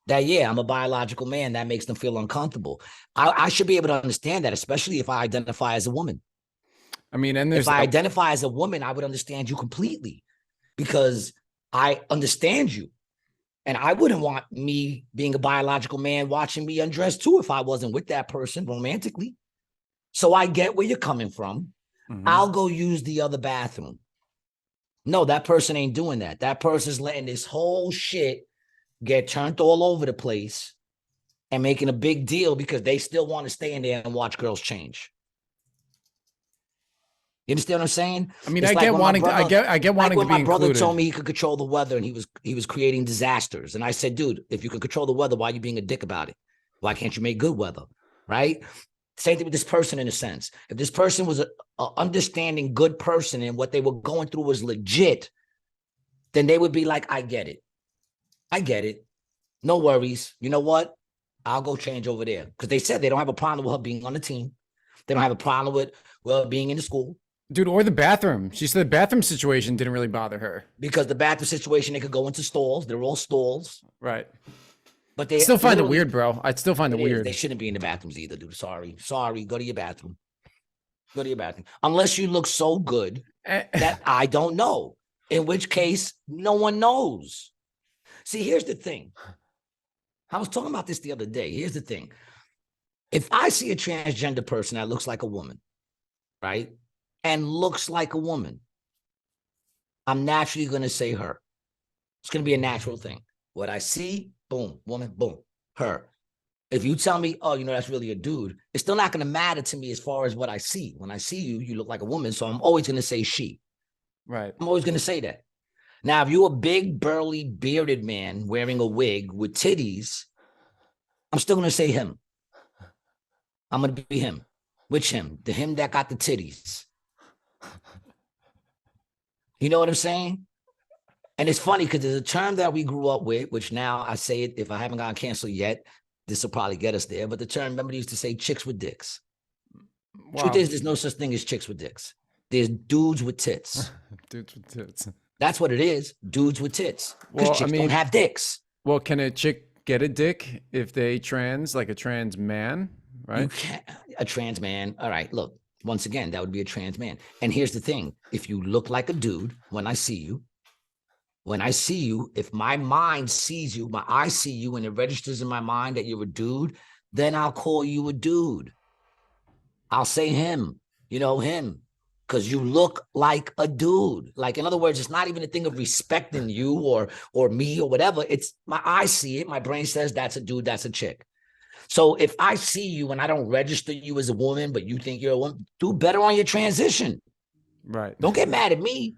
that, yeah, I'm a biological man. That makes them feel uncomfortable. I should be able to understand that, especially if I identify as a woman. I mean, and if I identify as a woman, I would understand you completely because I understand you. And I wouldn't want me being a biological man watching me undress too if I wasn't with that person romantically. So I get where you're coming from. Mm-hmm. I'll go use the other bathroom. No, that person ain't doing that. That person's letting this whole shit get turned all over the place and making a big deal because they still want to stay in there and watch girls change. You understand what I'm saying? I mean, I get wanting to be included. My brother told me he could control the weather and he was creating disasters. And I said, dude, if you can control the weather, why are you being a dick about it? Why can't you make good weather? Right? Same thing with this person in a sense. If this person was a understanding good person and what they were going through was legit, then they would be like, I get it. I get it. No worries. You know what? I'll go change over there. Because they said they don't have a problem with her being on the team. They don't have a problem with her being in the school. Dude, or the bathroom. She said the bathroom situation didn't really bother her. Because the bathroom situation, they could go into stalls. They're all stalls. Right. But they still find it weird, bro. I'd still find it weird. They shouldn't be in the bathrooms either, dude. Sorry. Go to your bathroom. Go to your bathroom. Unless you look so good that I don't know. In which case, no one knows. See, here's the thing. I was talking about this the other day. Here's the thing. If I see a transgender person that looks like a woman, right, and looks like a woman, I'm naturally going to say her. It's going to be a natural thing. What I see, boom, woman, boom, her. If you tell me, oh, that's really a dude, it's still not going to matter to me as far as what I see. When I see you, you look like a woman, so I'm always going to say she. Right. I'm always going to say that. Now, if you're a big, burly, bearded man wearing a wig with titties, I'm still going to say him. I'm going to be him. Which him? The him that got the titties. You know what I'm saying? And it's funny because there's a term that we grew up with, which now I say it, if I haven't gotten canceled yet, this will probably get us there. But the term, remember, they used to say chicks with dicks. Wow. Truth is, there's no such thing as chicks with dicks. There's dudes with tits. Dudes with tits. That's what it is. Dudes with tits. Because chicks don't have dicks. Well, can a chick get a dick if they trans, like a trans man, right? You can't, a trans man. All right, look, once again, that would be a trans man. And here's the thing. If you look like a dude, when I see you, if my mind sees you, my eye see you, and it registers in my mind that you're a dude, then I'll call you a dude. I'll say him, him. Because you look like a dude. Like, in other words, it's not even a thing of respecting you or me or whatever. It's my eyes see it. My brain says that's a dude, that's a chick. So if I see you and I don't register you as a woman, but you think you're a woman, do better on your transition. Right. Don't get mad at me.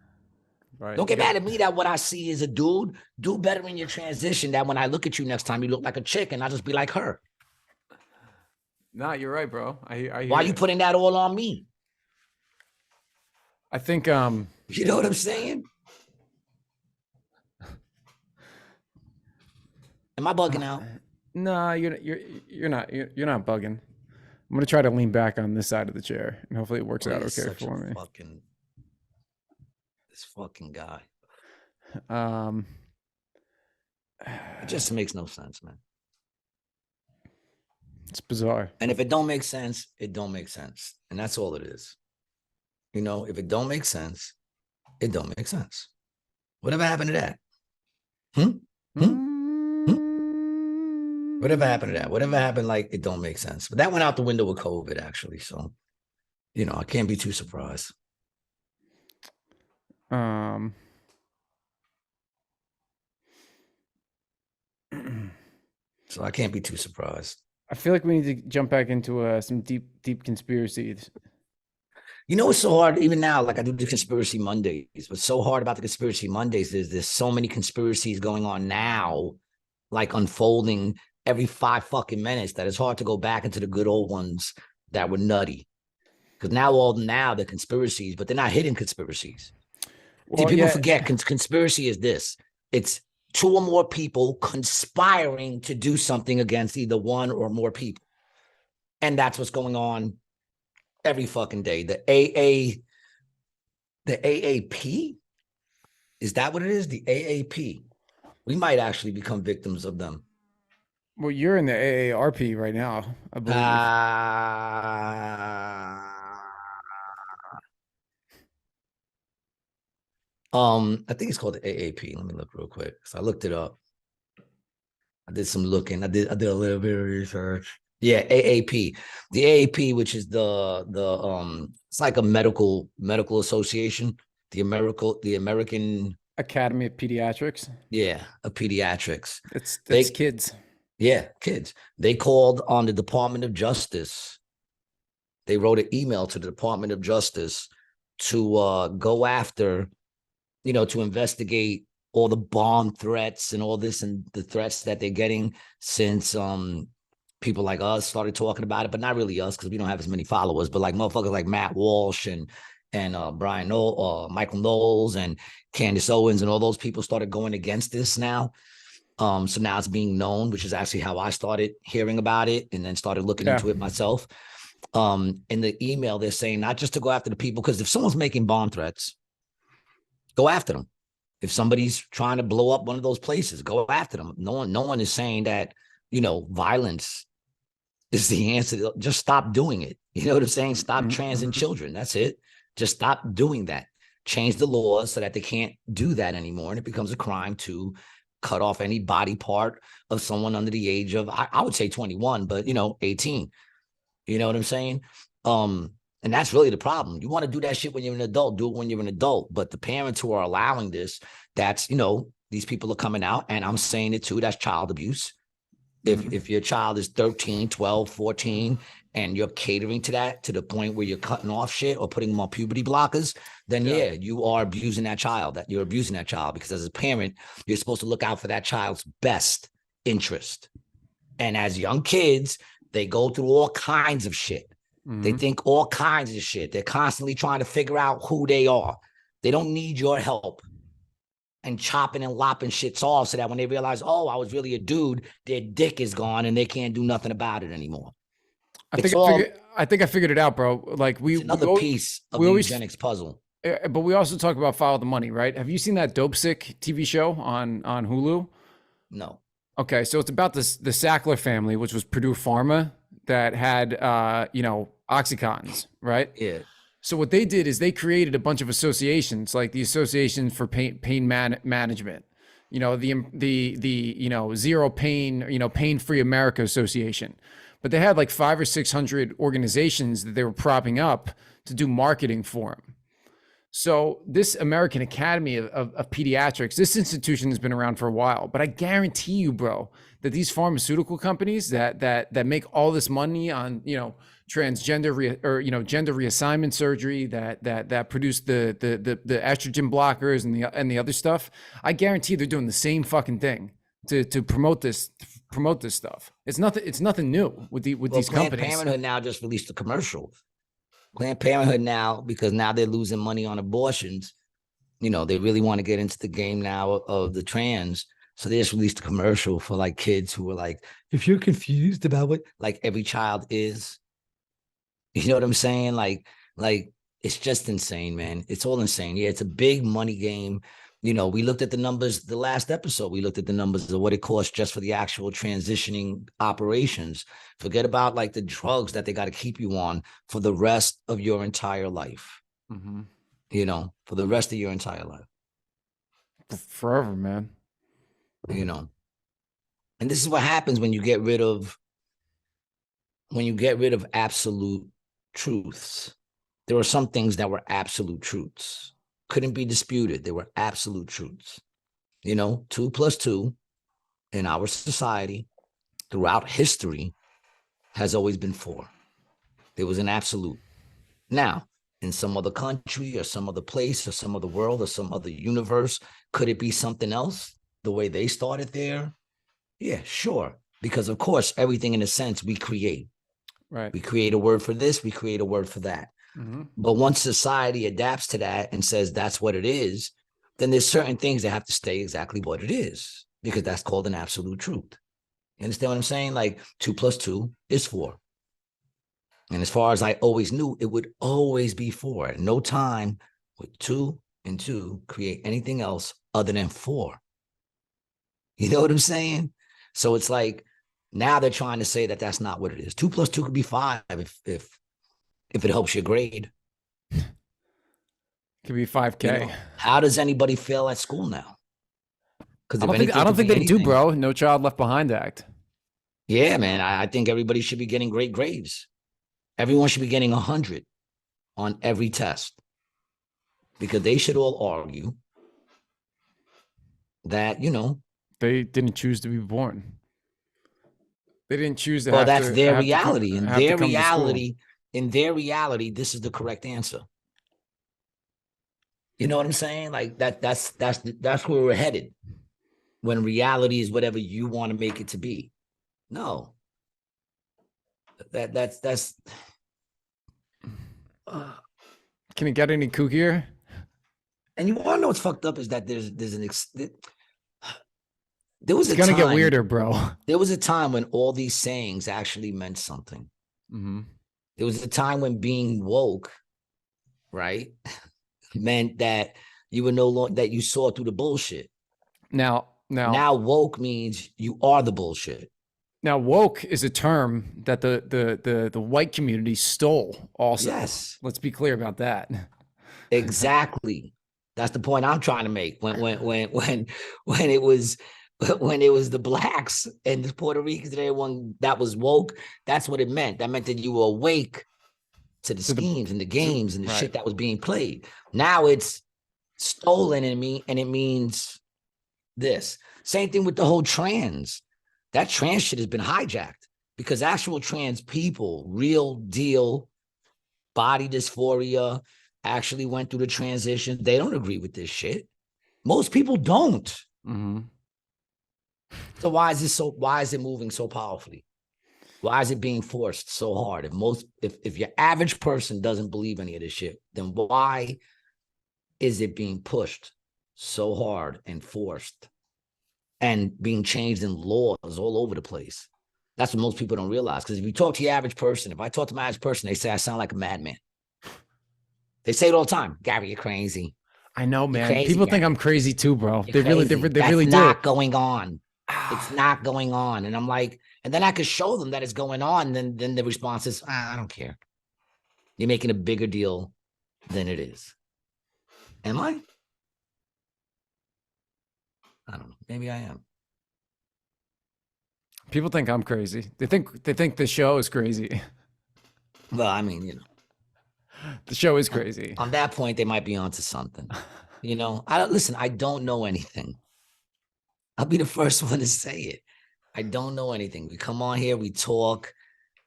Right. Don't get mad at me that what I see is a dude. Do better in your transition. That when I look at you next time, you look like a chick, and I'll just be like her. Nah, you're right, bro. I hear Why you putting that all on me? I think you know what I'm saying? Am I bugging out? No, you're not bugging. I'm gonna try to lean back on this side of the chair, and hopefully it works out okay for me. This fucking guy. It just makes no sense, man. It's bizarre. And if it don't make sense, it don't make sense, and that's all it is. You know, if it don't make sense, it don't make sense. Whatever happened to that? Whatever happened to that? Whatever happened, like, it don't make sense. But that went out the window with COVID, actually. So, you know, I can't be too surprised. So I can't be too surprised. I feel like we need to jump back into some deep conspiracies. You know, it's so hard even now. Like, I do the Conspiracy Mondays. What's so hard about the Conspiracy Mondays is there's so many conspiracies going on now, like unfolding every 5 fucking minutes, that it's hard to go back into the good old ones that were nutty. Because now they're conspiracies, but they're not hidden conspiracies. Well, See, people forget conspiracy is this. It's 2 or more people conspiring to do something against either 1 or more people. And that's what's going on every fucking day. The AAP? Is that what it is? The AAP. We might actually become victims of them. Well, you're in the AARP right now, I believe. I think it's called the AAP. Let me look real quick. So I looked it up. I did some looking. I did a little bit of research. Yeah, AAP. The AAP, which is the it's like a medical association. The American Academy of Pediatrics. Yeah, of pediatrics. It's kids. Yeah, kids. They called on the Department of Justice. They wrote an email to the Department of Justice to go after, you know, to investigate all the bomb threats and all this and the threats that they're getting since people like us started talking about it, but not really us because we don't have as many followers, but like motherfuckers like Matt Walsh and Michael Knowles and Candace Owens and all those people started going against this now. So now it's being known, which is actually how I started hearing about it and then started looking into it myself. In the email, they're saying not just to go after the people, because if someone's making bomb threats, go after them. If somebody's trying to blow up one of those places, go after them. No one is saying that, you know, violence is the answer. Just stop doing it. You know what I'm saying? Stop transing children. That's it. Just stop doing that. Change the laws so that they can't do that anymore. And it becomes a crime to cut off any body part of someone under the age of, I would say 21, but, you know, 18. You know what I'm saying? And that's really the problem. You want to do that shit when you're an adult, do it when you're an adult. But the parents who are allowing this, that's, you know, these people are coming out, and I'm saying it too, that's child abuse. If your child is 13, 12, 14, and you're catering to that to the point where you're cutting off shit or putting them on puberty blockers, then yeah, you are abusing that child. That you're abusing that child, because as a parent, you're supposed to look out for that child's best interest. And as young kids, they go through all kinds of shit. They think all kinds of shit. They're constantly trying to figure out who they are. They don't need your help and chopping and lopping shits off so that when they realize, oh, I was really a dude, their dick is gone and they can't do nothing about it anymore. I think I figured it out, bro. Like it's another piece of the eugenics puzzle. But we also talk about Follow the Money, right? Have you seen that Dope Sick TV show on Hulu? No. Okay, so it's about the Sackler family, which was Purdue Pharma, that had Oxycontins, right? Yeah. So what they did is they created a bunch of associations, like the Association for Pain Management, you know, the Zero Pain, Pain-Free America Association. But they had like 500 or 600 organizations that they were propping up to do marketing for them. So this American Academy of Pediatrics, this institution has been around for a while, but I guarantee you, bro, that these pharmaceutical companies that make all this money on, you know, transgender or, you know, gender reassignment surgery, that produce the estrogen blockers and the other stuff, I guarantee they're doing the same fucking thing to promote this stuff. It's nothing new with these Planned companies. Parenthood now just released a commercial. Planned Parenthood now, because now they're losing money on abortions, you know, they really want to get into the game now of the trans. So they just released a commercial for like kids who were like, if you're confused about what, like every child is, you know what I'm saying? Like it's just insane, man. It's all insane. Yeah, it's a big money game. You know, we looked at the numbers, the last episode, we looked at the numbers of what it costs just for the actual transitioning operations. Forget about like the drugs that they got to keep you on for the rest of your entire life. Mm-hmm. You know, for the rest of your entire life. Forever, man. You know, and this is what happens when you get rid of absolute truths. There were some things that were absolute truths. Couldn't be disputed. They were absolute truths. You know, 2 + 2 in our society throughout history has always been 4. There was an absolute. Now, in some other country or some other place or some other world or some other universe, could it be something else the way they started there? Yeah, sure. Because of course, everything in a sense we create. Right. We create a word for this, we create a word for that. Mm-hmm. But once society adapts to that and says that's what it is, then there's certain things that have to stay exactly what it is, because that's called an absolute truth. You understand what I'm saying? Like 2 + 2 is 4. And as far as I always knew, it would always be 4. At no time would 2 and 2 create anything else other than 4. You know what I'm saying? So it's like now they're trying to say that that's not what it is. 2 + 2 could be 5 if it helps your grade. Could be 5K. You know, how does anybody fail at school now? Because I don't think they do, bro. No Child Left Behind Act. Yeah, man. I think everybody should be getting great grades. Everyone should be getting 100 on every test, because they should all argue that, you know, they didn't choose to be born. They didn't choose to. Well, that's their reality. In their reality, this is the correct answer. You know what I'm saying? Like that's where we're headed. When reality is whatever you want to make it to be. No. That's Can it get any kookier? And you want to know what's fucked up is that there was it's gonna get weirder, bro. There was a time when all these sayings actually meant something. Mm-hmm. There was a time when being woke, right, meant that you were no longer, that you saw through the bullshit. Now woke means you are the bullshit. Now woke is a term that the white community stole also. Yes. Let's be clear about that. Exactly. That's the point I'm trying to make. When it was the blacks and the Puerto Ricans and everyone that was woke, that's what it meant. That meant that you were awake to the schemes and the games and the shit that was being played. Now it's stolen in me, and it means this. Same thing with the whole trans. That trans shit has been hijacked, because actual trans people, real deal body dysphoria, actually went through the transition. They don't agree with this shit. Most people don't. Mm-hmm. So why is it moving so powerfully? Why is it being forced so hard? If your average person doesn't believe any of this shit, then why is it being pushed so hard and forced and being changed in laws all over the place? That's what most people don't realize. Because if you talk to your average person, if I talk to my average person, they say I sound like a madman. They say it all the time. Gary, you're crazy. I know, man. People think I'm crazy too, bro. They really do. That's not going on. It's not going on. And I'm like, and then I could show them that it's going on. And then the response is, I don't care. You're making a bigger deal than it is. Am I? I don't know. Maybe I am. People think I'm crazy. They think the show is crazy. Well, I mean, you know. The show is crazy. On that point, they might be onto something. You know, listen, I don't know anything. I'll be the first one to say it. I don't know anything. We come on here, we talk.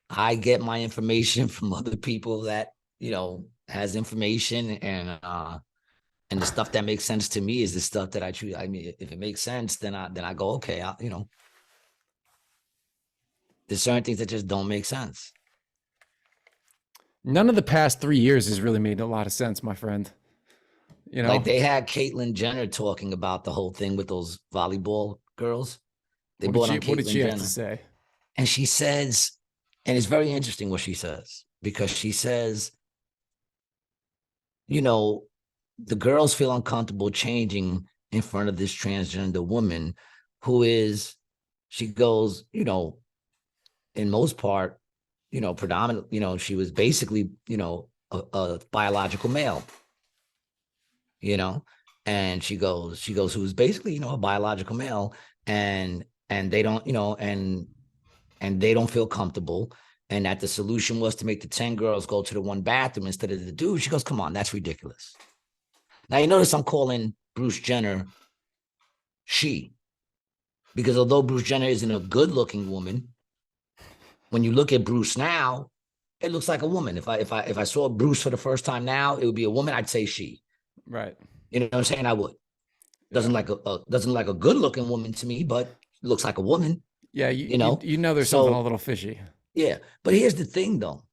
I get my information from other people that, you know, has information, and the stuff that makes sense to me is the stuff that I choose. I mean, if it makes sense, then I go, okay, you know, there's certain things that just don't make sense. None of the past 3 years has really made a lot of sense, my friend. You know, like they had Caitlyn Jenner talking about the whole thing with those volleyball girls. They brought on Caitlyn Jenner. What did she have to say? And she says, and it's very interesting what she says, because she says, you know, the girls feel uncomfortable changing in front of this transgender woman who is, she goes, you know, in most part, you know, predominant, you know, she was basically, you know, a biological male, you know, and she goes, who's basically, you know, a biological male, and they don't, you know, and they don't feel comfortable. And that the solution was to make the 10 girls go to the one bathroom instead of the dude. She goes, come on, that's ridiculous. Now, you notice I'm calling Bruce Jenner she, because although Bruce Jenner isn't a good looking woman, when you look at Bruce now, it looks like a woman. If I saw Bruce for the first time now, it would be a woman. I'd say she. Right. You know what I'm saying? I would. Doesn't like a good looking woman to me, but looks like a woman. Yeah, you know there's something a little fishy. Yeah, but here's the thing, though,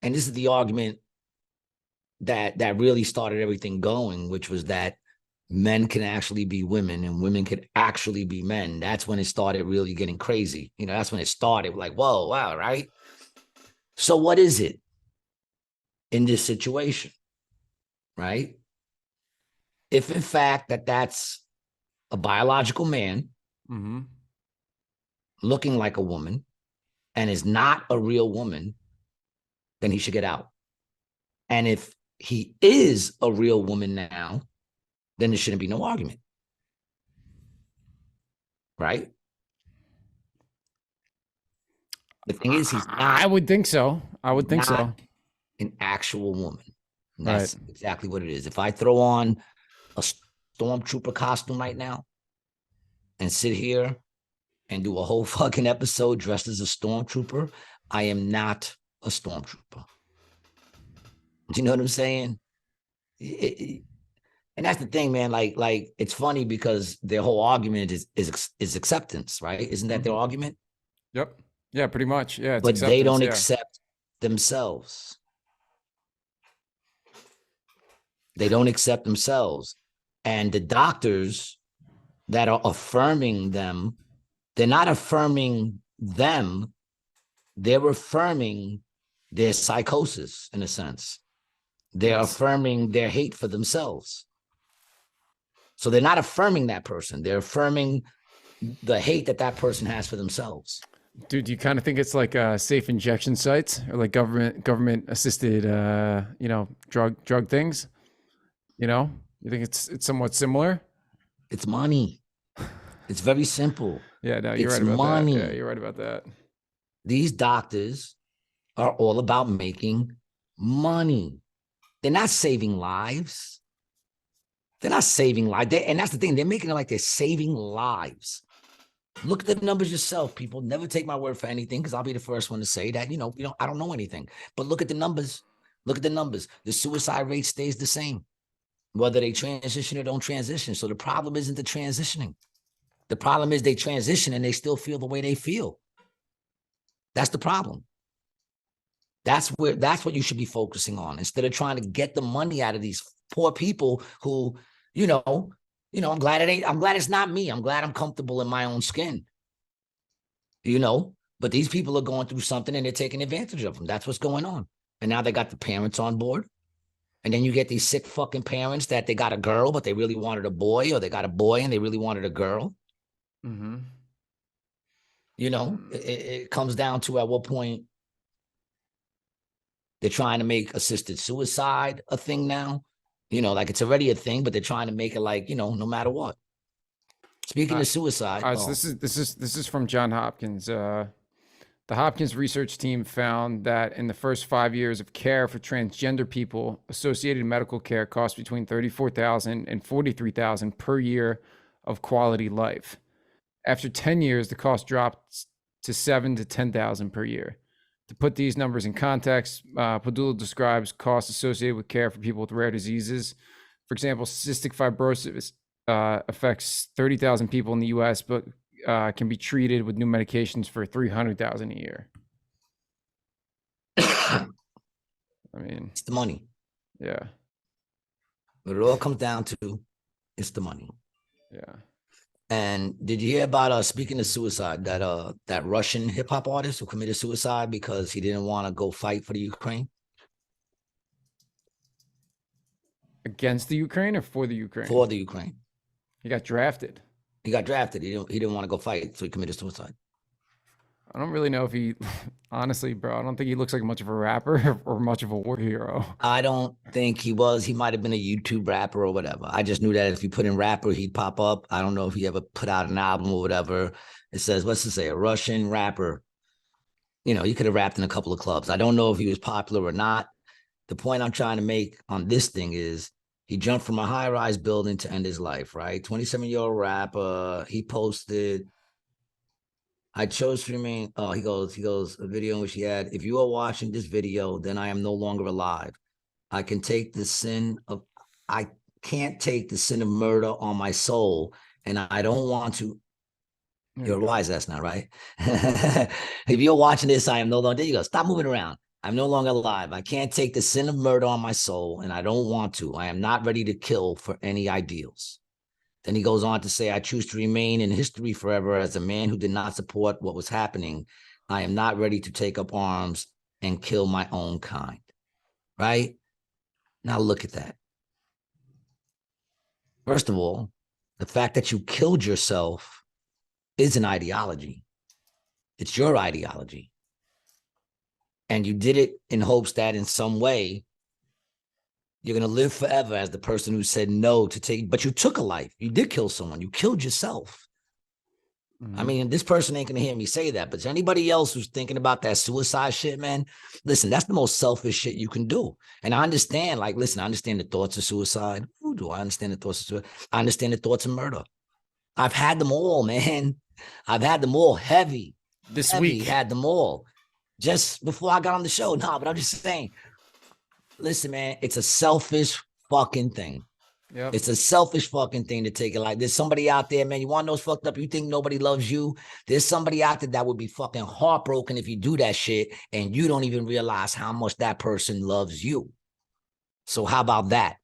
and this is the argument that really started everything going, which was that men can actually be women and women can actually be men. That's when it started really getting crazy. You know, that's when it started. Like, whoa, wow, right? So what is it in this situation, right? If in fact that's a biological man looking like a woman and is not a real woman, then he should get out. And if he is a real woman now, then there shouldn't be no argument. Right? The thing is, he's not. I would think so. I would think so. An actual woman. And that's exactly what it is. If I throw on a stormtrooper costume right now and sit here and do a whole fucking episode dressed as a stormtrooper, I am not a stormtrooper. Do you know what I'm saying? And that's the thing, man. Like it's funny because their whole argument is acceptance, right? Isn't that their argument? Yep. Yeah, pretty much. Yeah. But they don't accept themselves. They don't accept themselves. And the doctors that are affirming them, they're not affirming them. They're affirming their psychosis, in a sense. They're affirming their hate for themselves. So they're not affirming that person. They're affirming the hate that person has for themselves. Dude, do you kind of think it's like safe injection sites or like government assisted, you know, drug things? You know, you think it's somewhat similar? It's money. It's very simple. Yeah, no, you're right about money. that. Yeah, you're right about that. These doctors are all about making money. They're not saving lives. They're not saving lives. And that's the thing. They're making it like they're saving lives. Look at the numbers yourself, people. Never take my word for anything, because I'll be the first one to say that, you know, I don't know anything. But look at the numbers. Look at the numbers. The suicide rate stays the same, whether they transition or don't transition. So the problem isn't the transitioning. The problem is they transition and they still feel the way they feel. That's the problem. That's what you should be focusing on, instead of trying to get the money out of these poor people who, you know, I'm glad it's not me. I'm glad I'm comfortable in my own skin, you know, but these people are going through something and they're taking advantage of them. That's what's going on. And now they got the parents on board. And then you get these sick fucking parents that they got a girl, but they really wanted a boy, or they got a boy and they really wanted a girl. Mm-hmm. You know, it comes down to at what point they're trying to make assisted suicide a thing now. You know, like it's already a thing, but they're trying to make it like, you know, no matter what. Speaking of suicide. So this is from John Hopkins. The The Hopkins research team found that in the first 5 years of care for transgender people, associated medical care costs between $34,000 and $43,000 per year of quality life. After 10 years, the cost dropped to $7,000 to $10,000 per year. To put these numbers in context, Padula describes costs associated with care for people with rare diseases. For example, cystic fibrosis affects 30,000 people in the U.S., but can be treated with new medications for $300,000 a year. I mean, it's the money. Yeah. What it all comes down to is the money. Yeah. And did you hear about speaking of suicide, that Russian hip hop artist who committed suicide because he didn't want to go fight for the Ukraine? Against the Ukraine or for the Ukraine? For the Ukraine. He got drafted. He got drafted. He didn't want to go fight, so he committed suicide. I don't really know if he, honestly, bro, I don't think he looks like much of a rapper or much of a war hero. I don't think he was. He might have been a YouTube rapper or whatever. I just knew that if you put in rapper, he'd pop up. I don't know if he ever put out an album or whatever. It says, what's it say? A Russian rapper. You know, he could have rapped in a couple of clubs. I don't know if he was popular or not. The point I'm trying to make on this thing is he jumped from a high-rise building to end his life, right? 27-year-old rapper. He posted, I chose to remain. Oh, he goes, a video in which he had, if you are watching this video, then I am no longer alive. I can't take the sin of murder on my soul, and I don't want to. You're wise, that's not right. If you're watching this, I am no longer, there you go. Stop moving around. I'm no longer alive. I can't take the sin of murder on my soul, and I don't want to. I am not ready to kill for any ideals. Then he goes on to say, I choose to remain in history forever as a man who did not support what was happening. I am not ready to take up arms and kill my own kind. Right? Now look at that. First of all, the fact that you killed yourself is an ideology. It's your ideology. And you did it in hopes that in some way, you're going to live forever as the person who said no to take, but you took a life. You did kill someone. You killed yourself. Mm-hmm. I mean, this person ain't going to hear me say that, but anybody else who's thinking about that suicide shit, man, listen, that's the most selfish shit you can do. And I understand, like, listen, I understand the thoughts of suicide. Who do I understand the thoughts of suicide? I understand the thoughts of murder. I've had them all, man. I've had them all heavy. This week. Had them all. Just before I got on the show. No, but I'm just saying, listen, man, it's a selfish fucking thing. Yep. It's a selfish fucking thing to take it like there's somebody out there, man. You want to know what's fucked up? You think nobody loves you? There's somebody out there that would be fucking heartbroken if you do that shit and you don't even realize how much that person loves you. So how about that?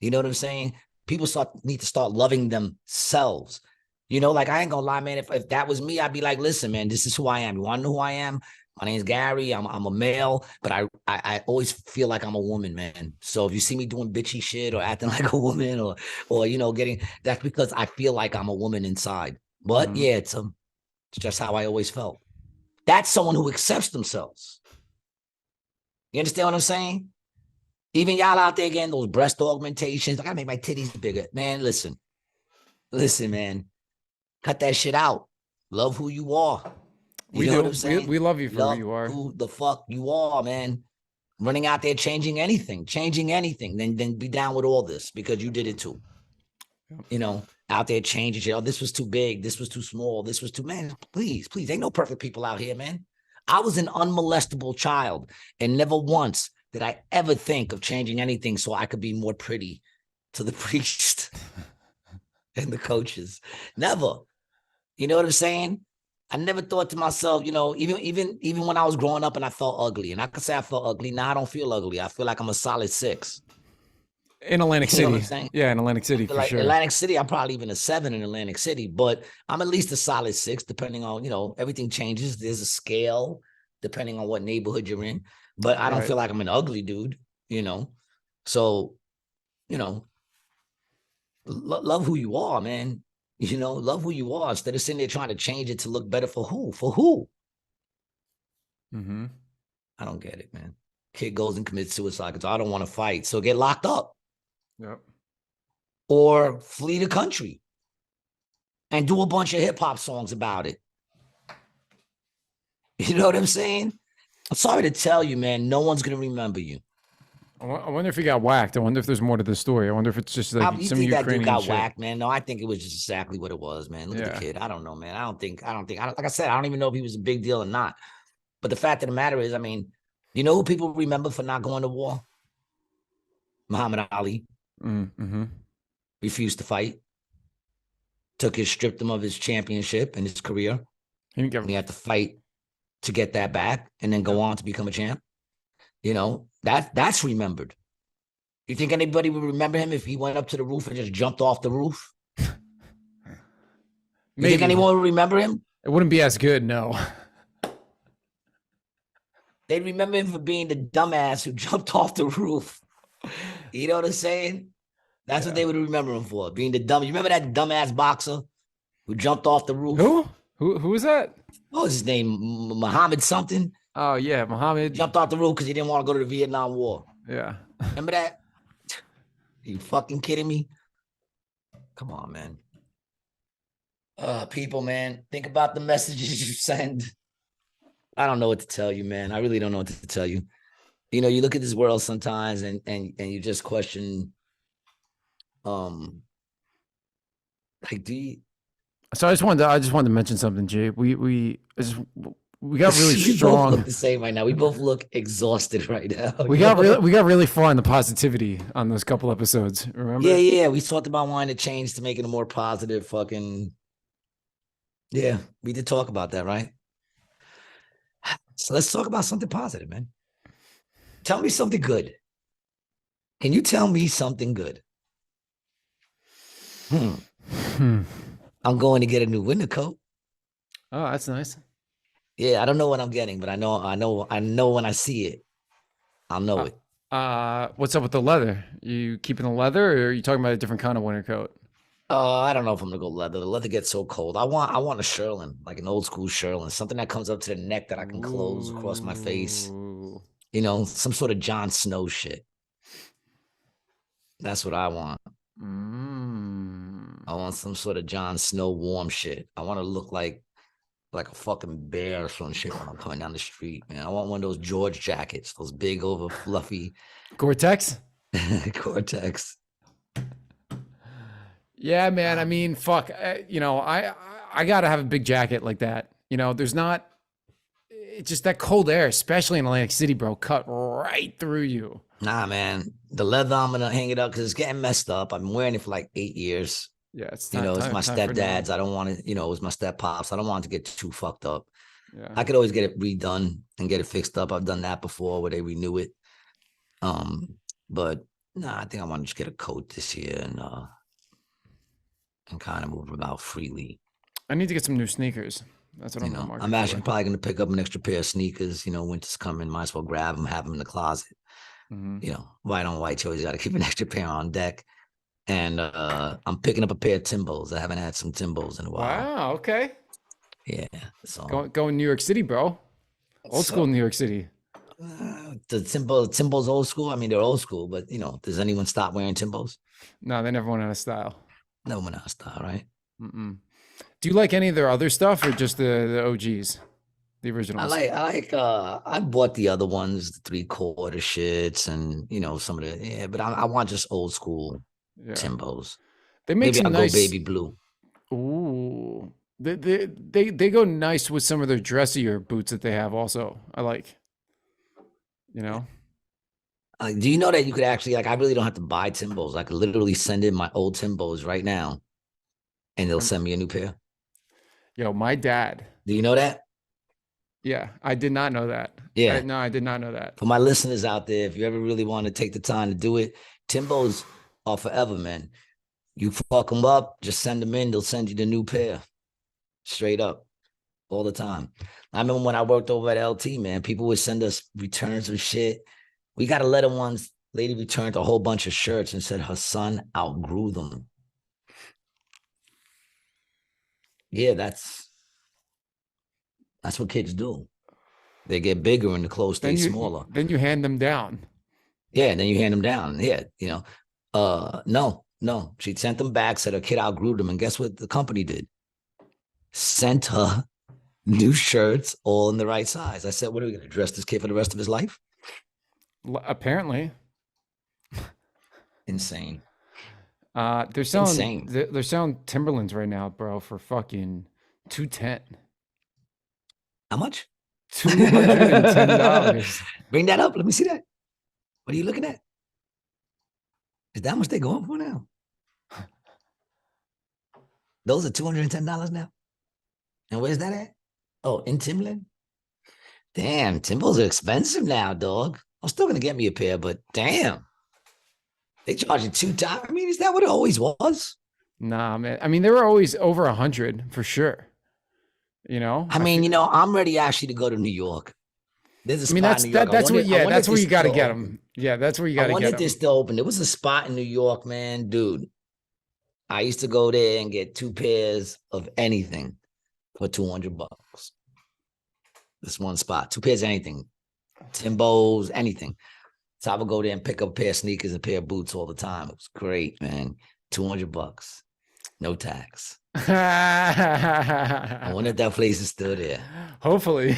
You know what I'm saying? People need to start loving themselves. You know, like I ain't gonna lie, man. If that was me, I'd be like, listen, man, this is who I am. You want to know who I am? My name's Gary. I'm a male, but I always feel like I'm a woman, man. So if you see me doing bitchy shit or acting like a woman or you know, that's because I feel like I'm a woman inside. But yeah, it's just how I always felt. That's someone who accepts themselves. You understand what I'm saying? Even y'all out there getting those breast augmentations, I gotta make my titties bigger. Man, listen, man, cut that shit out. Love who you are. You know what I'm saying? We love you for who you are. Who the fuck you are, man. Running out there changing anything, then be down with all this because you did it too. You know, out there changing shit. Oh, this was too big. This was too small. This was too, man, please. Ain't no perfect people out here, man. I was an unmolestable child and never once did I ever think of changing anything so I could be more pretty to the priest and the coaches. Never. You know what I'm saying? I never thought to myself, you know, even when I was growing up and I felt ugly, and I could say I felt ugly. Now I don't feel ugly. I feel like I'm a solid 6. In Atlantic City. You know what I'm saying? Yeah, in Atlantic City for like sure. Atlantic City, I'm probably even a 7 in Atlantic City, but I'm at least a solid 6, depending on, you know, everything changes. There's a scale depending on what neighborhood you're in. But I don't feel like I'm an ugly dude, you know. So, you know, love who you are, man. You know, love who you are instead of sitting there trying to change it to look better for who? For who? Mm-hmm. I don't get it, man. Kid goes and commits suicide because I don't want to fight. So get locked up. Yep. Or flee the country and do a bunch of hip hop songs about it. You know what I'm saying? I'm sorry to tell you, man. No one's gonna remember you. I wonder if he got whacked. I wonder if there's more to the story. I wonder if it's just like You some think that Ukrainian dude got shit. whacked, man? No, I think it was just exactly what it was, man. Look at the kid. I don't know, man. I don't think. Like I said, I don't even know if he was a big deal or not. But the fact of the matter is, I mean, you know who people remember for not going to war? Muhammad Ali. Mm-hmm. Refused to fight. Stripped him of his championship and his career. He had to fight to get that back and then go on to become a champ. You know, that's remembered. You think anybody would remember him if he went up to the roof and just jumped off the roof? You think anyone would remember him? It wouldn't be as good, no. They'd remember him for being the dumbass who jumped off the roof. You know what I'm saying? That's what they would remember him for, being the dumb. You remember that dumbass boxer who jumped off the roof? Who was that? What was his name? Muhammad something? Oh, yeah, Muhammad. Jumped off the roof because he didn't want to go to the Vietnam War. Yeah. Remember that? Are you fucking kidding me? Come on, man. People, man, think about the messages you send. I don't know what to tell you, man. I really don't know what to tell you. You know, you look at this world sometimes and you just question, like, So I just wanted to mention something, Jay. We got really strong. We both look the same right now. We both look exhausted right now. We got really far in the positivity on those couple episodes. Remember? Yeah. We talked about wanting to change to make it a more positive fucking. Yeah, we did talk about that, right? So let's talk about something positive, man. Tell me something good. Can you tell me something good? I'm going to get a new winter coat. Oh, that's nice. Yeah, I don't know what I'm getting, but I know when I see it, I'll know it. What's up with the leather? You keeping the leather, or are you talking about a different kind of winter coat? I don't know if I'm gonna go leather. The leather gets so cold. I want a Sherlin, like an old school Sherlin, something that comes up to the neck that I can close across my face. You know, some sort of Jon Snow shit. That's what I want. I want some sort of Jon Snow warm shit. I want to look like a fucking bear or some shit when I'm coming down the street, man. I want one of those George jackets, those big over fluffy Gore-Tex. Gore-Tex. Yeah, man. I mean, fuck. You know, I gotta have a big jacket like that. You know, there's not. It's just that cold air, especially in Atlantic City, bro, cut right through you. Nah, man. The leather, I'm gonna hang it up because it's getting messed up. I've been wearing it for like 8 years. Yeah, it's time, it's my stepdad's. I don't want it. You know, it was my step pops. I don't want it to get too fucked up. Yeah. I could always get it redone and get it fixed up. I've done that before where they renew it. But nah, I think I want to just get a coat this year and kind of move about freely. I need to get some new sneakers. That's what I'm actually probably going to pick up an extra pair of sneakers. You know, winter's coming. Might as well grab them, have them in the closet. You know, white on white. You always got to keep an extra pair on deck. And I'm picking up a pair of Timbos. I haven't had some Timbos in a while. Wow. Okay. Yeah. So going New York City, bro. Old school New York City. The Timbos old school. I mean, they're old school, but you know, does anyone stop wearing Timbos? No, they never went out of style. Never went out of style, right? Do you like any of their other stuff or just the OGs, the originals? I bought the other ones, the 3/4 shits, and you know some of the but I want just old school Timbos. They make Maybe some I'll nice go baby blue. Ooh, they go nice with some of their dressier boots that they have. Also, I like. You know. Do you know that you could actually I really don't have to buy Timbos. I could literally send in my old Timbos right now, and they'll send me a new pair. Yo, my dad. Do you know that? Yeah, I did not know that. Yeah. No, I did not know that. For my listeners out there, if you ever really want to take the time to do it, Timbos are forever, man. You fuck them up, just send them in. They'll send you the new pair. Straight up. All the time. I remember when I worked over at LT, man, people would send us returns of shit. We got a letter once. Lady returned a whole bunch of shirts and said her son outgrew them. Yeah, that's what kids do. They get bigger and the clothes stay smaller. Then you hand them down. Yeah, and then you hand them down. Yeah, you know. No. She sent them back, said her kid outgrew them. And guess what the company did? Sent her new shirts, all in the right size. I said, what are we going to dress this kid for the rest of his life? Apparently. Insane. They're selling Insane. they're selling Timberlands right now, bro, for fucking $210. How much? $210. Bring that up. Let me see that. What are you looking at? Is that much they going for now? Those are $210 now. And where's that at? Oh, in Timberland? Damn, Timbers are expensive now, dog. I'm still gonna get me a pair, but damn. They charge you $2. I mean, is that what it always was? Nah, man. I mean, they were always over 100 for sure. You know? I mean, you know, I'm ready actually to go to New York. There's a spot that's in New York. that's where that's where you got to get open. them. Yeah, that's where you got to I get wanted them. this to open. There was a spot in New York, man, dude. I used to go there and get 2 pairs of anything for $200. This one spot, 2 pairs of anything, Timbos, anything. So I would go there and pick up a pair of sneakers and a pair of boots all the time. It was great, man. $200, no tax. I wonder if that place is still there. Hopefully.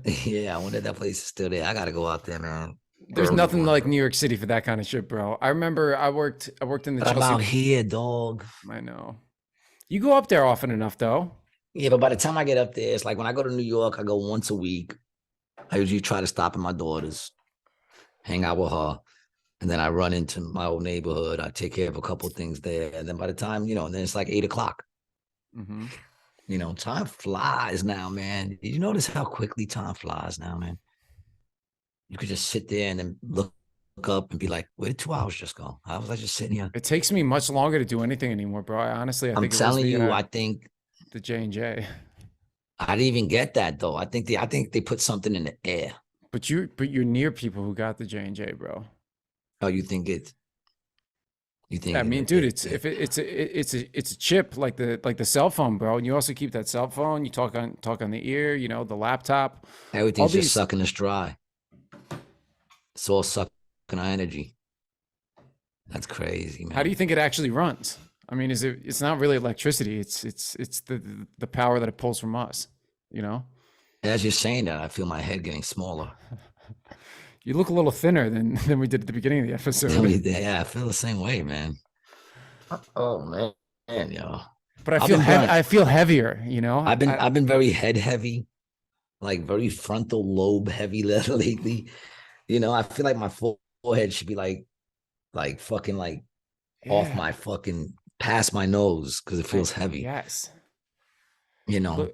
Yeah, I wonder if that place is still there. I gotta go out there, man. There's nothing like New York City for that kind of shit, bro. I remember I worked in the Chelsea. I'm out here, dog. I know. You go up there often enough, though. Yeah, but by the time I get up there, it's like when I go to New York, I go once a week. I usually try to stop at my daughter's, hang out with her, and then I run into my old neighborhood. I take care of a couple of things there, and then by the time, you know, and then it's like 8 o'clock. Mm-hmm. You know, time flies now, man. Did you notice how quickly time flies now, man? You could just sit there and then look up and be like, where did 2 hours just go? How was I just sitting here? It takes me much longer to do anything anymore, bro. I think telling you, I think the J&J. I didn't even get that though. I think they put something in the air. But you're near people who got the J&J, bro. Oh, you think it's? You think? I mean, dude, it's a chip like the cell phone, bro. And you also keep that cell phone. You talk on the ear. You know, the laptop. Everything's just sucking us dry. It's all sucking our energy. That's crazy, man. How do you think it actually runs? I mean, it's not really electricity. It's the power that it pulls from us, you know? As you're saying that, I feel my head getting smaller. You look a little thinner than we did at the beginning of the episode. Yeah, I feel the same way, man. Oh man, yo. But I feel heavier, you know? I've been very head heavy, like very frontal lobe heavy lately. You know, I feel like my forehead should be like fucking off my fucking past my nose because it feels heavy. Yes. You know,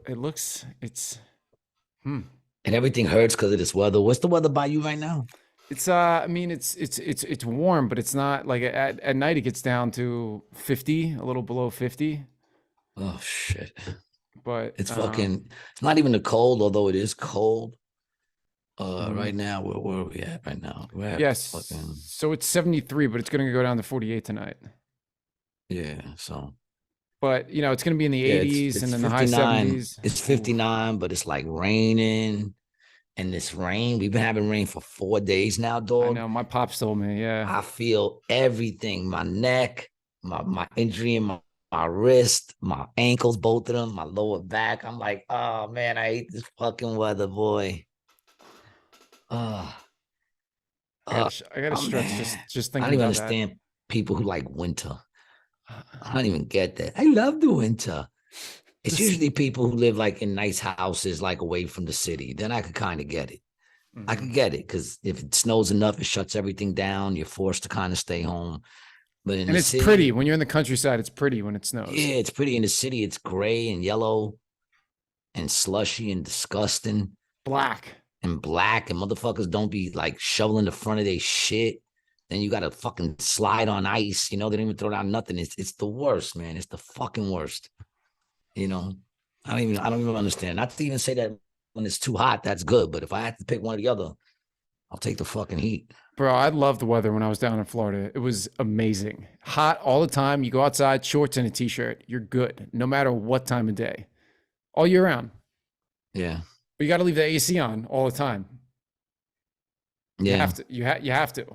and everything hurts because of this weather. What's the weather by you right now? It's I mean it's warm, but it's not like at night it gets down to 50, a little below 50. Oh shit. But it's fucking it's not even the cold, although it is cold. Right now, where are we at right now? We're at so it's 73, but it's gonna go down to 48 tonight. Yeah, so but you know, it's gonna be in the 80s and then the high 70s. It's 59, but it's like raining. And this rain, we've been having rain for 4 days now, dog. I know, my pops told me, yeah. I feel everything, my neck, my injury in my wrist, my ankles, both of them, my lower back. I'm like, oh man, I hate this fucking weather, boy. I gotta stretch just thinking. I don't even understand people who like winter. I don't even get that. I love the winter. It's usually people who live like in nice houses, like away from the city. Then I could kind of get it. I could get it because if it snows enough, it shuts everything down. You're forced to kind of stay home. But in and the it's city, pretty when you're in the countryside. It's pretty when it snows. Yeah, it's pretty in the city. It's gray and yellow and slushy and disgusting. Black. And motherfuckers don't be like shoveling the front of their shit. Then you got to fucking slide on ice. You know, they don't even throw down nothing. It's the worst, man. It's the fucking worst. You know, I don't even understand. Not to even say that when it's too hot, that's good. But if I had to pick one or the other, I'll take the fucking heat. Bro, I loved the weather when I was down in Florida. It was amazing. Hot all the time. You go outside, shorts and a t-shirt. You're good, no matter what time of day. All year round. Yeah. But you got to leave the AC on all the time. Yeah. You have to. You have to.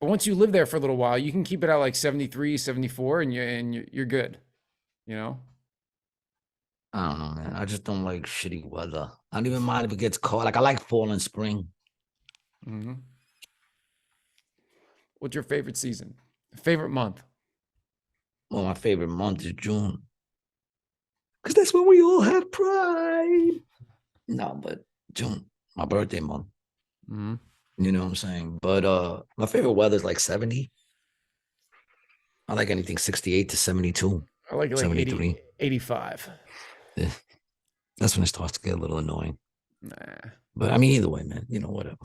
But once you live there for a little while, you can keep it at like 73, 74, and you're good. You know? I don't know, man. I just don't like shitty weather. I don't even mind if it gets cold. Like I like fall and spring. Mm-hmm. What's your favorite season? Favorite month? Well, my favorite month is June. Because that's when we all have pride. No, but June, my birthday month. Mm-hmm. You know what I'm saying? But my favorite weather is like 70. I like anything 68 to 72. I like 73. 80, 85. Yeah. That's when it starts to get a little annoying. Nah. But I mean, either way, man, whatever.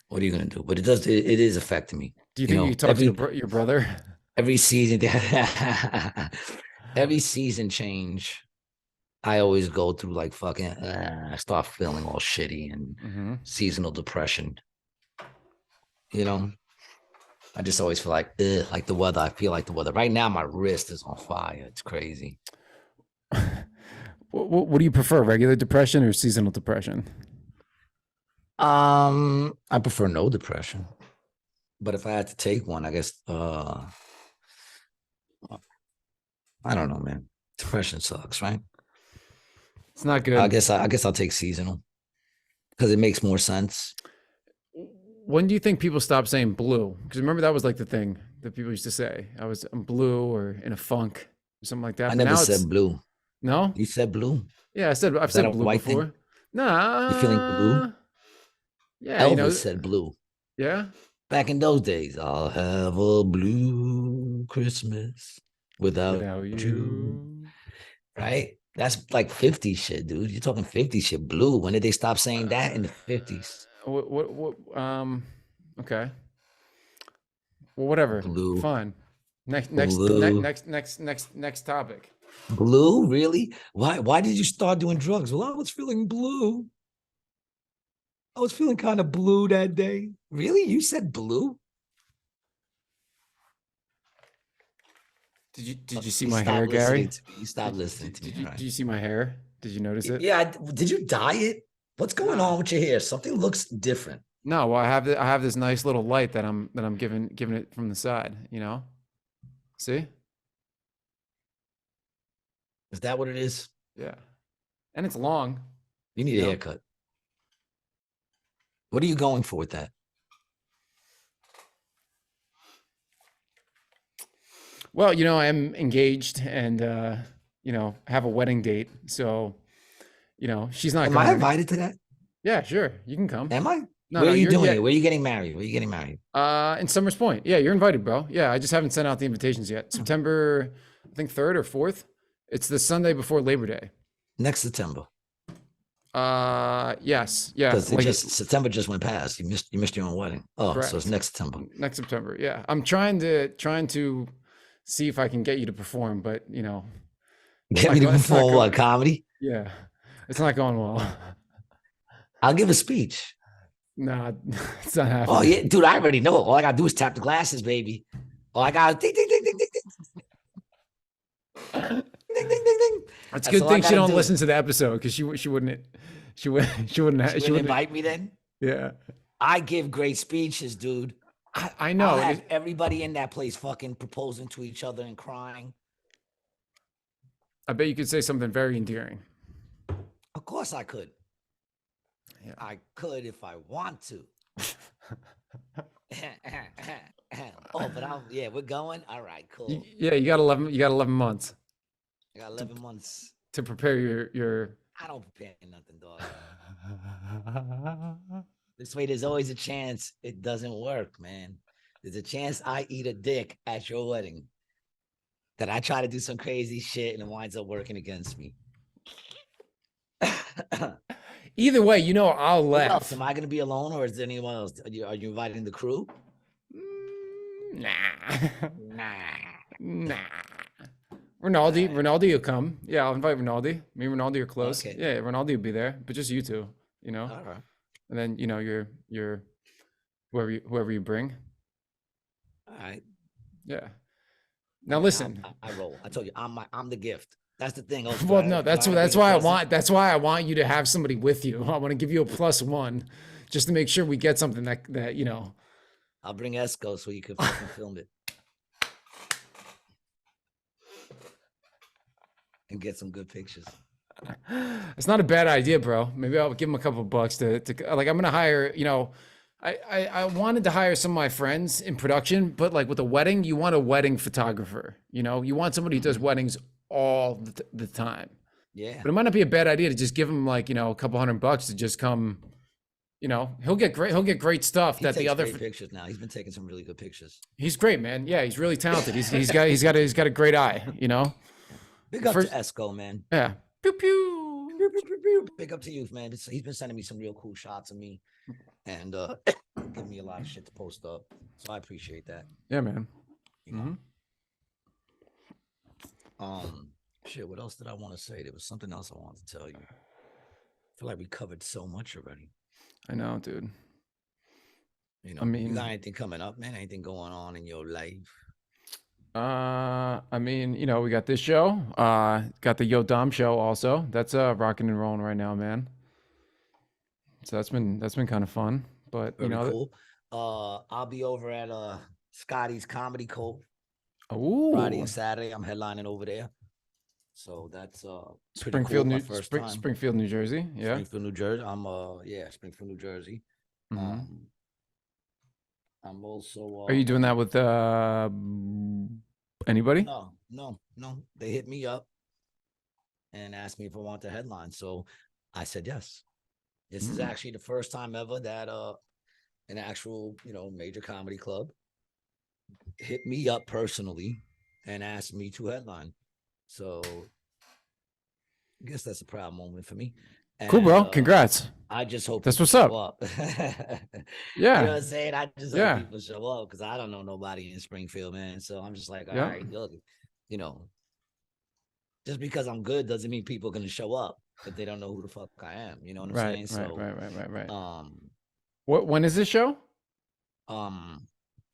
What are you gonna do? But it is affecting me. Do you think you talk to your brother? Every season, every season change, I always go through like fucking. I start feeling all shitty and seasonal depression. I just always feel like the weather. I feel like the weather. Right now, my wrist is on fire. It's crazy. What do you prefer, regular depression or seasonal depression? I prefer no depression, but if I had to take one, I guess I don't know, man. Depression sucks, right? It's not good. I guess I'll take seasonal because it makes more sense. When do you think people stop saying blue? Because remember that was like the thing that people used to say. I'm blue or in a funk or something like that. I never said blue. No? You said blue? Yeah, I've said blue before. Thing? Nah. You feeling blue? Yeah, Elvis said blue. Yeah? Back in those days, I'll have a blue Christmas without you. Right? That's like 50s shit, dude. You're talking 50s shit. Blue. When did they stop saying that in the 50s? Okay. Well, whatever. Blue. Fine. Next topic. Blue? Really? Why did you start doing drugs? Well, I was feeling blue. I was feeling kind of blue that day. Really? You said blue? Did you see my hair, Gary? You stopped listening to me. Did you see my hair? Did you notice it? Yeah. Did you dye it? What's going on with your hair? Something looks different. No, well, I have this nice little light that I'm giving it from the side. See? Is that what it is? Yeah. And it's long. You need a haircut. What are you going for with that? Well, I'm engaged and have a wedding date. So, she's not Am I invited to that? Yeah, sure. You can come. Am I? No, Where are you doing it? Where are you getting married? In Summers Point. Yeah, you're invited, bro. Yeah, I just haven't sent out the invitations yet. September, I think 3rd or 4th. It's the Sunday before Labor Day. Next September. Yes. Yeah. Because September just went past. You missed your own wedding. Oh, correct. So it's next September. Next September. Yeah. I'm trying to see if I can get you to perform, but get me to perform what, comedy? Yeah. It's not going well. I'll give a speech. Nah, it's not happening. Oh yeah, dude, I already know. All I gotta do is tap the glasses, baby. All I gotta ding ding ding ding ding ding. Ding ding ding ding. It's a good thing she don't listen to the episode because she wouldn't invite me then. Yeah. I give great speeches, dude. I know. I'll have everybody in that place fucking proposing to each other and crying. I bet you could say something very endearing. Of course I could. Yeah. I could if I want to. Oh, but we're going. All right, cool. You got 11 months. I got 11 months to prepare your I don't prepare nothing, dog. This way, there's always a chance it doesn't work, man. There's a chance I eat a dick at your wedding. That I try to do some crazy shit and it winds up working against me. Either way, I'll laugh. Am I going to be alone or is there anyone else? Are you inviting the crew? Nah. Ronaldo will come. Yeah, I'll invite Ronaldo. Me and Ronaldo are close. Okay. Yeah, Ronaldo will be there, but just you two, All right. And then, your whoever you bring. All right. Yeah. Now listen. I roll. I told you, I'm the gift. That's the thing. Well, no, that's why I want you to have somebody with you. I want to give you a +1 just to make sure we get something that. I'll bring Esco so you can fucking film it. and get some good pictures. It's not a bad idea, bro. Maybe I'll give him a couple of bucks to like, I'm gonna hire, I wanted to hire some of my friends in production, but like with a wedding, you want a wedding photographer. You want somebody who does weddings all the time. Yeah. But it might not be a bad idea to just give him like, a couple $100 to just come. He'll get great stuff. He takes great pictures now. He's been taking some really good pictures. He's great, man. Yeah, he's really talented. He's got a great eye. Big up to Esco, man. Yeah. Pew pew. Pew, pew, pew, pew. Big up to you, man. He's been sending me some real cool shots of me, and giving me a lot of shit to post up. So I appreciate that. Yeah, man. Shit. What else did I want to say? There was something else I wanted to tell you. I feel like we covered so much already. I know, dude. You got anything coming up, man? Anything going on in your life? We got this show. Got the Yo Dom show also. That's rocking and rolling right now, man. So that's been kind of fun. But Very cool. I'll be over at Scotty's Comedy Cove. Ooh. Friday and Saturday. I'm headlining over there. So that's Springfield, cool. Springfield, New Jersey. Yeah. Springfield, New Jersey. Springfield, New Jersey. I'm also Are you doing that with anybody? No. They hit me up and asked me if I want the headline. So I said yes. This is actually the first time ever that an actual, major comedy club hit me up personally and asked me to headline. So I guess that's a proud moment for me. And, cool, bro. Congrats. I just hope that's what's up. Yeah. You know what I'm saying? I just hope people show up because I don't know nobody in Springfield, man. So I'm just like, all right, look, just because I'm good doesn't mean people are going to show up if they don't know who the fuck I am. You know what I'm saying? Right. When is this show?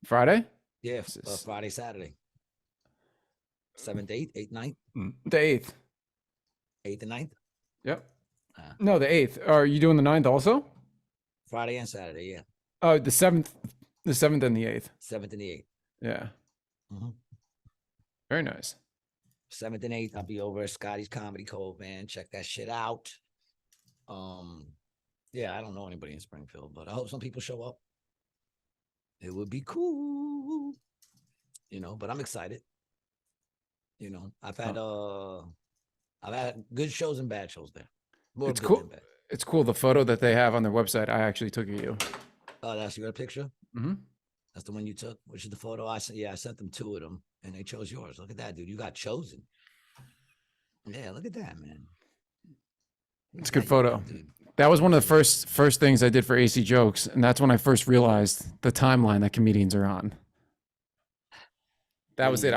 Friday? Yeah, Friday, Saturday. 7th, 8th, 8th, 9th? The 8th. 8th and 9th? Yep. No, the 8th. Are you doing the 9th also? Friday and Saturday, yeah. Oh, the 7th and the 8th. 7th and the 8th. Yeah. Very nice. 7th and 8th, I'll be over at Scotty's Comedy Cove, man. Check that shit out. Yeah, I don't know anybody in Springfield, but I hope some people show up. It would be cool. But I'm excited. I've had good shows and bad shows there. It's cool. It's cool. The photo that they have on their website, I actually took of you. Oh, that's your picture? Mm-hmm. That's the one you took, which is the photo I sent. Yeah, I sent them 2 of them, and they chose yours. Look at that, dude. You got chosen. Yeah, look at that, man. It's a good photo. That was one of the first things I did for AC Jokes, and that's when I first realized the timeline that comedians are on. That was it.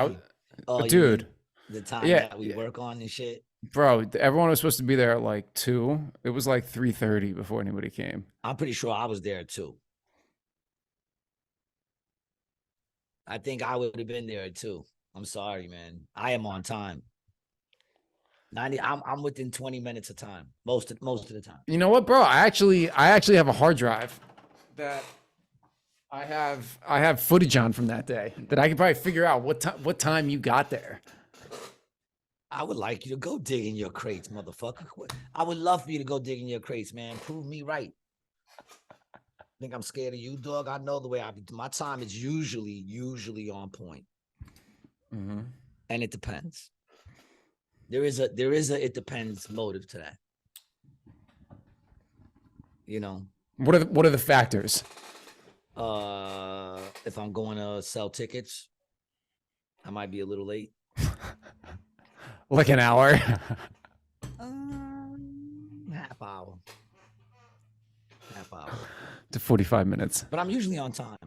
Dude. The time that we work on and shit. Bro, everyone was supposed to be there at like 2. It was like 3:30 before anybody came. I'm pretty sure I was there too. I think I would have been there too. I'm sorry, man. I am on time. I'm within 20 minutes of time most of the time. You know what, bro? I actually have a hard drive that I have footage on from that day that I could probably figure out what time you got there. I would like you to go dig in your crates, motherfucker. I would love for you to go dig in your crates, man. Prove me right. Think I'm scared of you, dog? I know the way my time is usually on point. Mm-hmm. And it depends. There is a it depends motive to that. What are the factors? If I'm going to sell tickets, I might be a little late. Like an hour? Half hour. To 45 minutes. But I'm usually on time.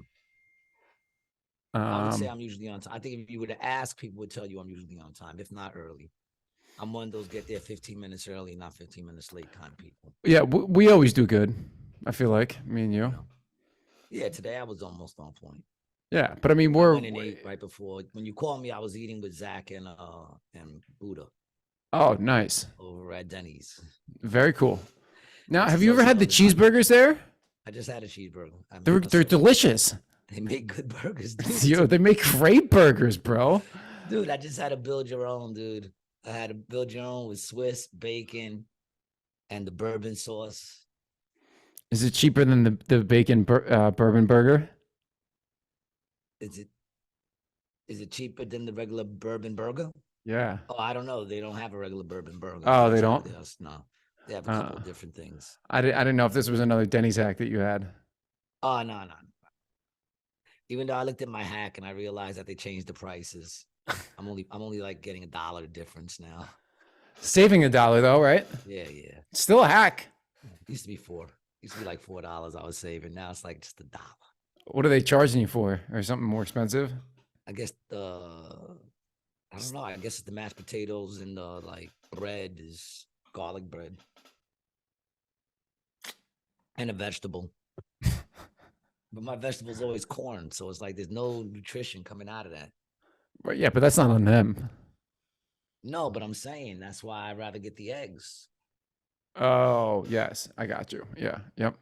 I would say I'm usually on time. I think if you were to ask, people would tell you I'm usually on time, if not early. I'm one of those get there 15 minutes early, not 15 minutes late kind of people. Yeah, we always do good. I feel like, me and you. Yeah, today I was almost on point. Yeah, but I mean, we're I went and ate right before. When you called me, I was eating with Zach and Buddha. Oh, nice. Over at Denny's. Very cool. Now, have you ever had the cheeseburgers there? I just had a cheeseburger. They're delicious. They make good burgers. Yo, they make great burgers, bro. Dude, I just had a build your own, dude. I had a Bill Jones with Swiss bacon and the bourbon sauce. Is it cheaper than the bacon bourbon burger? Is it cheaper than the regular bourbon burger? Yeah. Oh, I don't know. They don't have a regular bourbon burger. Oh, they don't? No, they have a couple of different things. I didn't know if this was another Denny's hack that you had. Oh, no. Even though I looked at my hack and I realized that they changed the prices. I'm only like getting $1 difference now. Saving $1 though, right? Yeah. Still a hack. Used to be $4. Used to be like $4 I was saving. Now it's like just $1. What are they charging you for? Or something more expensive? I guess I don't know. I guess it's the mashed potatoes and the like bread is garlic bread. And a vegetable. But my vegetable's always corn, so it's like there's no nutrition coming out of that. Right, yeah, but that's not on them. No, but I'm saying that's why I'd rather get the eggs. Oh, yes. I got you. Yeah. Yep.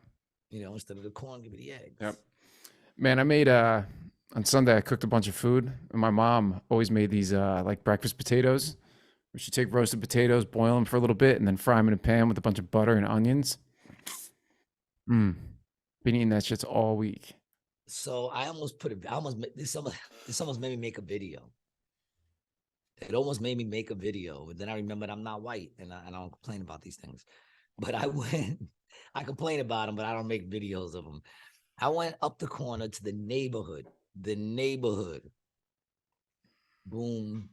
Instead of the corn, give me the eggs. Yep. Man, I made on Sunday I cooked a bunch of food, and my mom always made these like breakfast potatoes. Where she'd take roasted potatoes, boil them for a little bit, and then fry them in a pan with a bunch of butter and onions. Been eating that shit all week. So I almost this almost made me make a video. It almost made me make a video, but then I remembered I'm not white, and I don't complain about these things. But I complain about them, but I don't make videos of them. I went up the corner to the neighborhood, boom,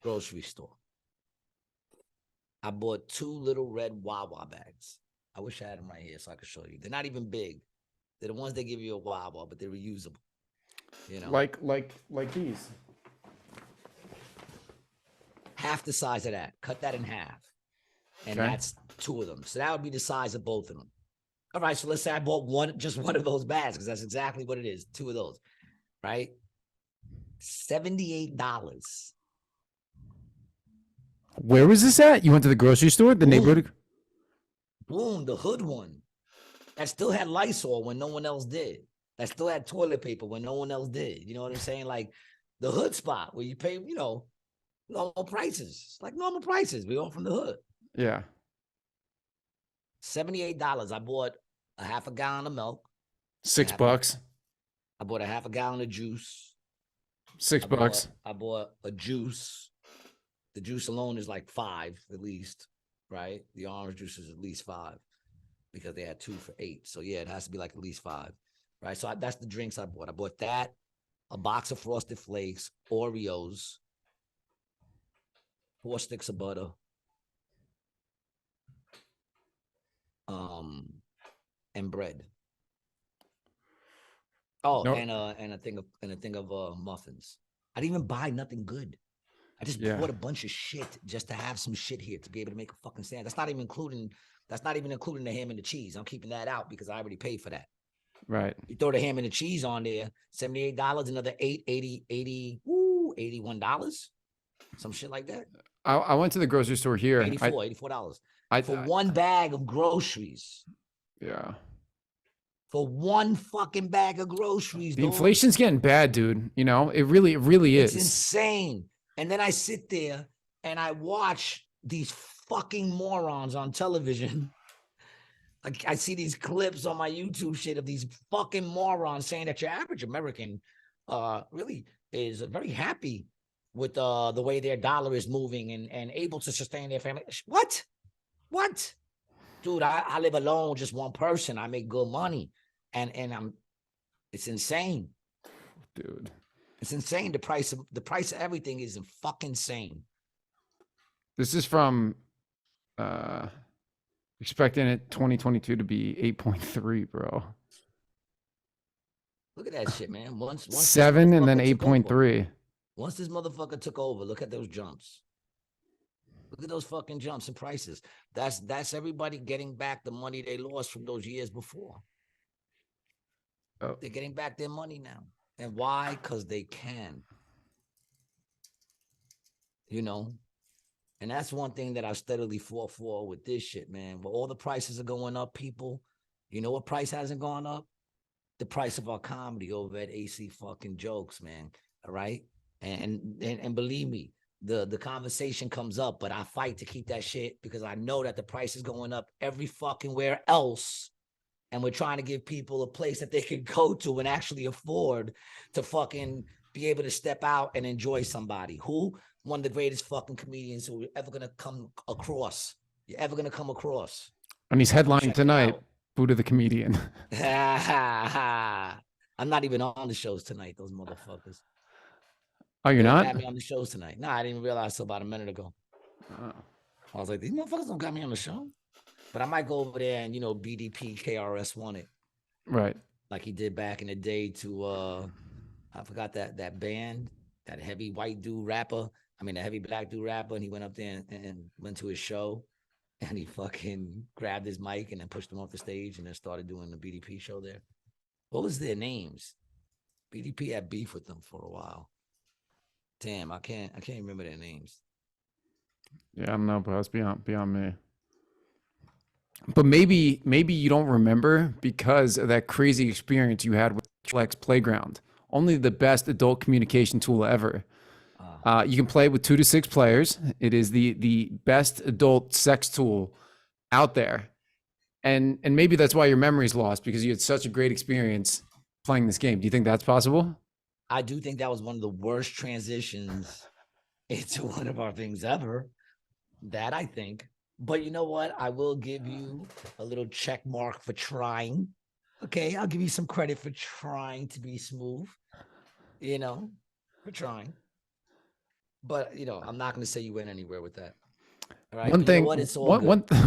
grocery store. I bought 2 little red Wawa bags. I wish I had them right here so I could show you. They're not even big. They're the ones they give you a Wawa, but they're reusable. Like these. Half the size of that. Cut that in half. And that's 2 of them. So that would be the size of both of them. All right, so let's say I bought just one of those bags, because that's exactly what it is. 2 of those. Right? $78. Where was this at? You went to the grocery store? The neighborhood? Boom, the hood one. That still had Lysol when no one else did. That still had toilet paper when no one else did. You know what I'm saying? Like the hood spot where you pay, normal prices. It's like normal prices. We all from the hood. Yeah. $78. I bought a half a gallon of milk. $6. I bought a half a gallon of juice. $6. I bought a juice. The juice alone is like $5 at least, right? The orange juice is at least $5 because they had 2 for $8. So yeah, it has to be like at least $5, right? So that's the drinks I bought. I bought that, a box of Frosted Flakes, Oreos, 4 sticks of butter, and bread. Oh, nope. and a thing of muffins. I didn't even buy nothing good. I just bought a bunch of shit just to have some shit here to be able to make a fucking stand. That's not even including the ham and the cheese. I'm keeping that out because I already paid for that. Right. You throw the ham and the cheese on there, $78, another $81, some shit like that. I went to the grocery store here. $84 for one bag of groceries. Yeah. For one fucking bag of groceries. The inflation's getting bad, dude. It really is. It's insane. And then I sit there and I watch these fucking morons on television. Like I see these clips on my YouTube shit of these fucking morons saying that your average American really is very happy with the way their dollar is moving and able to sustain their family. What? Dude, I live alone, just one person. I make good money. And it's insane. Dude. It's insane. The price of everything is fucking insane. This is from expecting it 2022 to be 8.3, bro. Look at that shit, man. Once 7 and then 8.3. Once this motherfucker took over, look at those jumps. Look at those fucking jumps in prices. That's everybody getting back the money they lost from those years before. Oh. They're getting back their money now. And why? Because they can. And that's one thing that I steadily fought for with this shit, man. But all the prices are going up, people. You know what price hasn't gone up? The price of our comedy over at AC fucking Jokes, man. All right? And believe me, the conversation comes up, but I fight to keep that shit because I know that the price is going up every fucking where else. And we're trying to give people a place that they can go to and actually afford to fucking be able to step out and enjoy somebody. Who? One of the greatest fucking comedians who you're ever gonna come across. You're ever gonna come across. And he's headlining Check tonight. Buddha the comedian. I'm not even on the shows tonight, those motherfuckers. Oh, you're They don't not? have me on the shows tonight. No, I didn't even realize till about a minute ago. Oh. I was like, these motherfuckers don't got me on the show. But I might go over there and, BDP KRS One it. Right. Like he did back in the day to I forgot that band, that heavy white dude rapper. The heavy black dude rapper, and he went up there and went to his show, and he fucking grabbed his mic and then pushed him off the stage and then started doing the BDP show there. What was their names? BDP had beef with them for a while. Damn, I can't remember their names. Yeah, I don't know, bro. It's beyond me. But maybe you don't remember because of that crazy experience you had with Flex Playground. Only the best adult communication tool ever. You can play with 2 to 6 players. It is the best adult sex tool out there. And maybe that's why your memory's lost, because you had such a great experience playing this game. Do you think that's possible? I do think that was one of the worst transitions into one of our things ever. That I think. But you know what? I will give you a little check mark for trying. Okay, I'll give you some credit for trying to be smooth. For trying. But I'm not going to say you went anywhere with that. All right. One thing,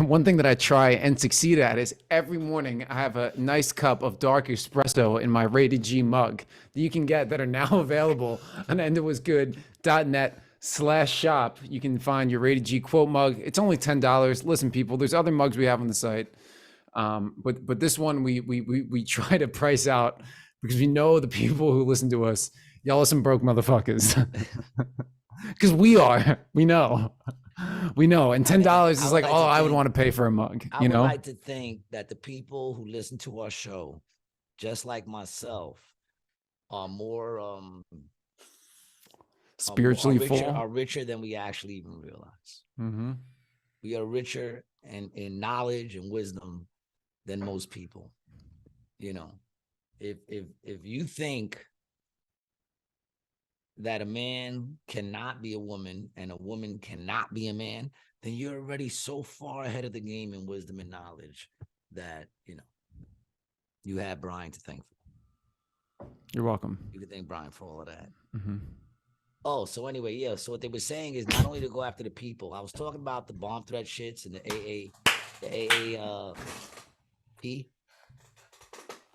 one thing that I try and succeed at is every morning I have a nice cup of dark espresso in my Rated G mug that you can get that are now available on enditwasgood.net/shop. You can find your Rated G quote mug. It's only $10. Listen, people, there's other mugs we have on the site. But this one we try to price out because we know the people who listen to us, y'all are some broke motherfuckers. Because we know. And $10 is like all I would want to pay for a mug. I would like to think that the people who listen to our show, just like myself, are more spiritually full, are richer than we actually even realize. Mm-hmm. We are richer in knowledge and wisdom than most people. If you think that a man cannot be a woman and a woman cannot be a man, then you're already so far ahead of the game in wisdom and knowledge that you have Brian to thank for. You're welcome. You can thank Brian for all of that. Mm-hmm. Oh, so anyway, yeah. So what they were saying is not only to go after the people. I was talking about the bomb threat shits and the AAP.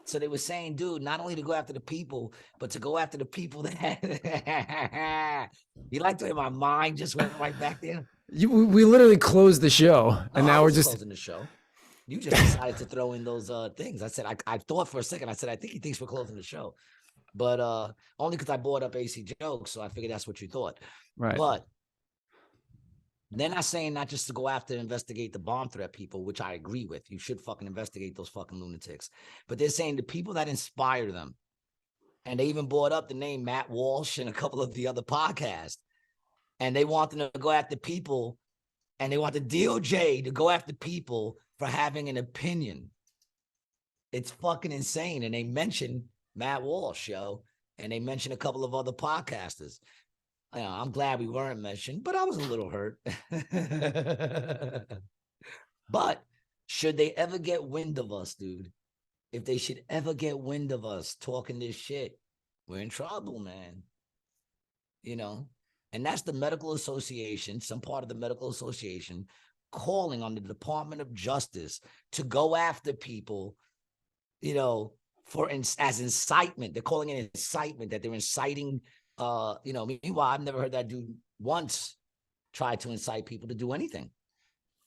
So they were saying, dude, not only to go after the people, but to go after the people that you like the way my mind just went right back there. We literally closed the show, and now we're just closing the show. You just decided to throw in those things. I said I thought for a second. I said I think he thinks we're closing the show, but only because I brought up AC jokes, so I figured that's what you thought. Right. But they're not saying not just to go after and investigate the bomb threat people, which I agree with. You should fucking investigate those fucking lunatics. But they're saying the people that inspire them, and they even brought up the name Matt Walsh and a couple of the other podcasts, and they want them to go after people, and they want the DOJ to go after people for having an opinion. It's fucking insane. And they mentioned Matt Walsh, and they mentioned a couple of other podcasters. I'm glad we weren't mentioned, but I was a little hurt. But should they ever get wind of us, dude? If they should ever get wind of us talking this shit, we're in trouble, man. And that's the medical association, some part of the medical association, calling on the Department of Justice to go after people, as incitement. They're calling it incitement, that they're inciting. Meanwhile, I've never heard that dude once try to incite people to do anything.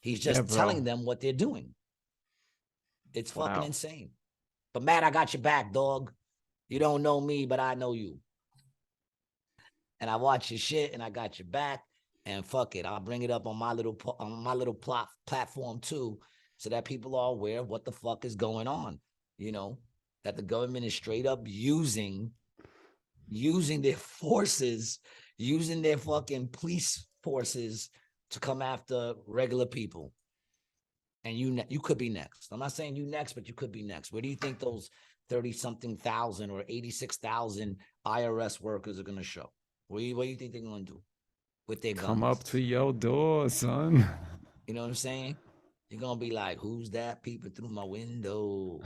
He's just telling them what they're doing. It's fucking insane. But Matt, I got your back, dog. You don't know me, but I know you. And I watch your shit, and I got your back. And fuck it, I'll bring it up on my little platform too, so that people are aware of what the fuck is going on. That the government is straight up using their forces using their fucking police forces to come after regular people. And you could be next. I'm not saying you next, but you could be next. Where do you think those 30-something thousand or 86,000 IRS workers are going to show? What do you think they're going to do with their guns? Come up to your door, son. You know what I'm saying? You're going to be like, who's that peeping through my window?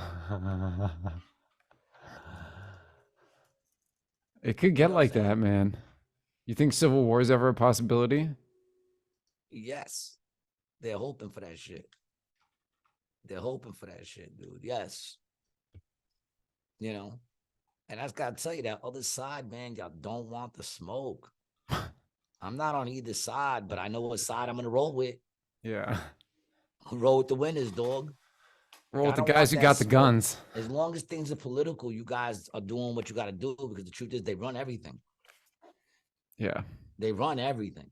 It could get like that, man. You think civil war is ever a possibility? Yes. They're hoping for that shit. They're hoping for that shit, dude. Yes. You know? And I just got to tell you, that other side, man, y'all don't want the smoke. I'm not on either side, but I know what side I'm going to roll with. Yeah. Roll with the winners, dog. Roll with the guys who got the guns. As long as things are political, you guys are doing what you got to do, because the truth is they run everything. Yeah. They run everything.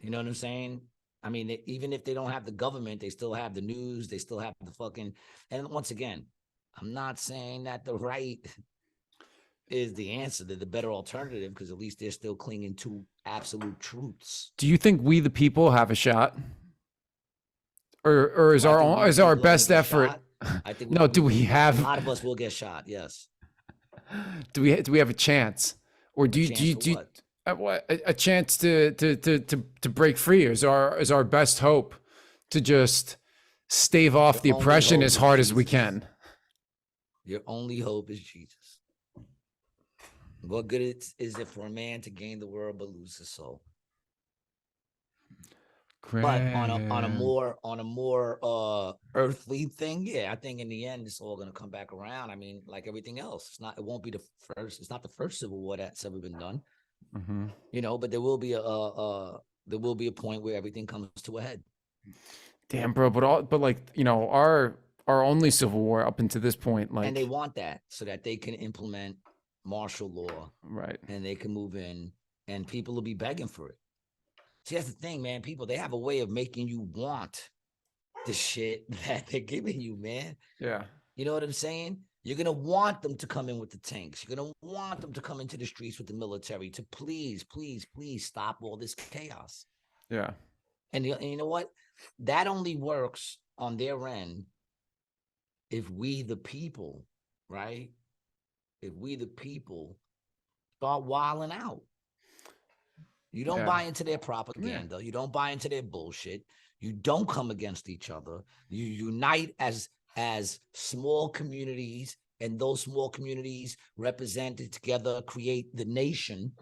You know what I'm saying? I mean, even if they don't have the government, they still have the news. They still have the fucking, and once again, I'm not saying that the right is the answer. They're the better alternative, because at least they're still clinging to absolute truths. Do you think we the people have a shot? Or is our best effort? I think no, do we have a lot of us will get shot? Yes. Do we have a chance? Or do you a chance to break free? Is our best hope to just stave off the oppression as hard as we can? Your only hope is Jesus. What good is it for a man to gain the world but lose his soul? But on a more earthly thing, yeah, I think in the end it's all gonna come back around. I mean, like everything else, it won't be the first. It's not the first civil war that's ever been done. Mm-hmm. You know, but there will be a point where everything comes to a head. Damn, bro, but like, you know, our only civil war up until this point, like, and they want that so that they can implement martial law, right? And they can move in, and people will be begging for it. See, that's the thing, man. People, they have a way of making you want the shit that they're giving you, man. Yeah. You know what I'm saying? You're going to want them to come in with the tanks. You're going to want them to come into the streets with the military to please, please, please stop all this chaos. Yeah. And you know what? That only works on their end if we, the people, right? If we, the people, start wilding out. You don't buy into their propaganda. You don't buy into their bullshit. You don't come against each other. You unite as small communities, and those small communities represented together create the nation.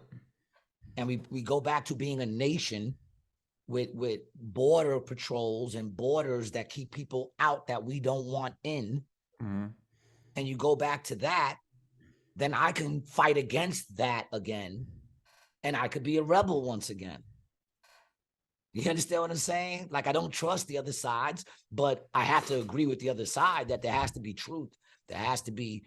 And we go back to being a nation with border patrols and borders that keep people out that we don't want in. Mm-hmm. And you go back to that, then I can fight against that again. And I could be a rebel once again. You understand what I'm saying? Like, I don't trust the other sides, but I have to agree with the other side that there has to be truth. There has to be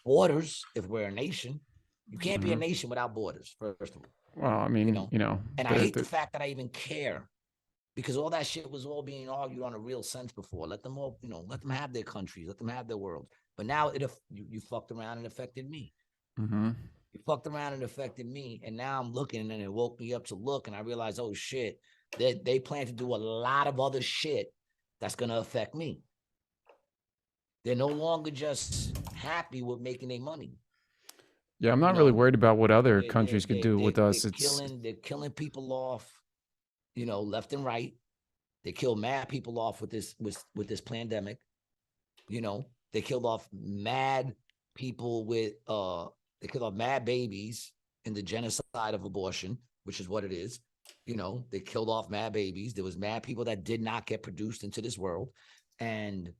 borders if we're a nation. You can't be a nation without borders, first of all. Well, I mean, you know. And I hate the fact that I even care, because all that shit was all being argued on a real sense before. Let them all, let them have their countries, let them have their world. But now you fucked around and affected me. Mm-hmm. You fucked around and affected me, and now I'm looking, and it woke me up to look, and I realized, oh shit, they plan to do a lot of other shit that's gonna affect me. They're no longer just happy with making their money. Yeah, I'm not really worried about what other countries could do with us. They're killing people off, left and right. They killed mad people off with this pandemic. They killed off mad people they killed off mad babies in the genocide of abortion, which is what it is. They killed off mad babies. There was mad people that did not get produced into this world. And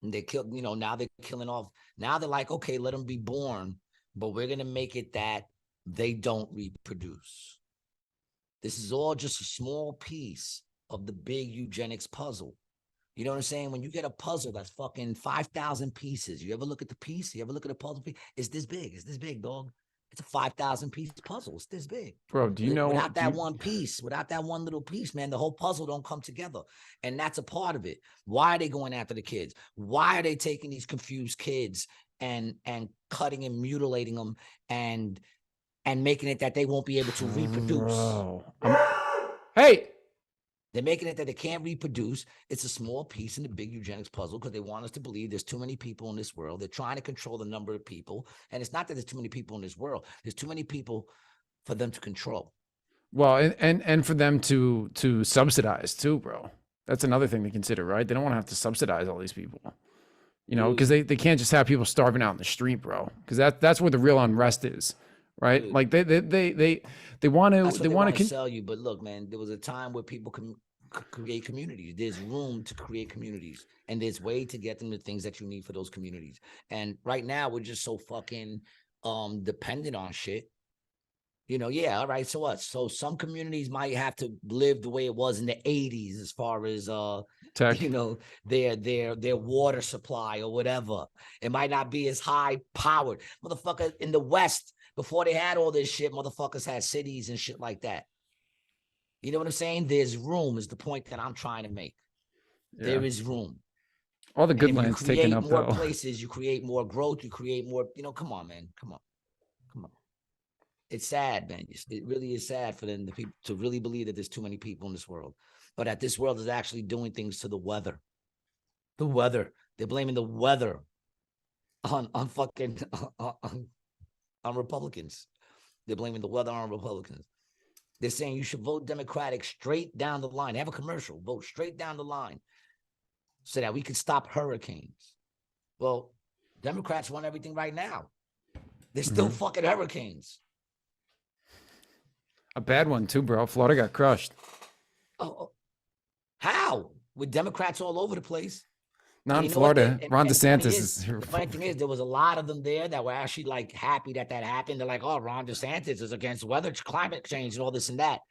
they killed, now they're killing off. Now they're like, okay, let them be born, but we're going to make it that they don't reproduce. This is all just a small piece of the big eugenics puzzle. You know what I'm saying? When you get a puzzle that's fucking 5,000 pieces, you ever look at the piece? You ever look at a puzzle piece? It's this big. It's this big, dog. It's a 5,000 piece puzzle. It's this big. Bro, do you know without that one piece, without that one little piece, man, the whole puzzle don't come together. And that's a part of it. Why are they going after the kids? Why are they taking these confused kids and cutting and mutilating them and making it that they won't be able to reproduce? Hey, they're making it that they can't reproduce. It's a small piece in the big eugenics puzzle because they want us to believe there's too many people in this world. They're trying to control the number of people. And it's not that there's too many people in this world. There's too many people for them to control. Well, and for them to subsidize too, bro. That's another thing to consider, right? They don't want to have to subsidize all these people, you know, because they can't just have people starving out in the street, bro. Because that's where the real unrest is, right? Dude. Like they want to sell you. But look, man, there was a time where people can create communities. There's room to create communities, and there's way to get them the things that you need for those communities. And right now, we're just so fucking dependent on shit. You know, yeah, all right, so what? So some communities might have to live the way it was in the 80s as far as tech. You know, their water supply or whatever. It might not be as high powered. Motherfucker, in the West, before they had all this shit, motherfuckers had cities and shit like that. You know what I'm saying? There's room is the point that I'm trying to make. Yeah. There is room. All the good land's taken up, more though. Places, you create more growth, you create more, you know, come on, man. Come on. It's sad, man. It really is sad for them to really believe that there's too many people in this world, but that this world is actually doing things to the weather. The weather. They're blaming the weather on fucking on Republicans. They're blaming the weather on Republicans. They're saying you should vote Democratic straight down the line. Have a commercial. Vote straight down the line so that we can stop hurricanes. Well, Democrats want everything right now. They're still fucking hurricanes. A bad one too, bro. Florida got crushed. Oh, how? With Democrats all over the place. Not in Florida. Ron DeSantis the funny thing is, there was a lot of them there that were actually like happy that happened. They're like, oh, Ron DeSantis is against climate change and all this and that.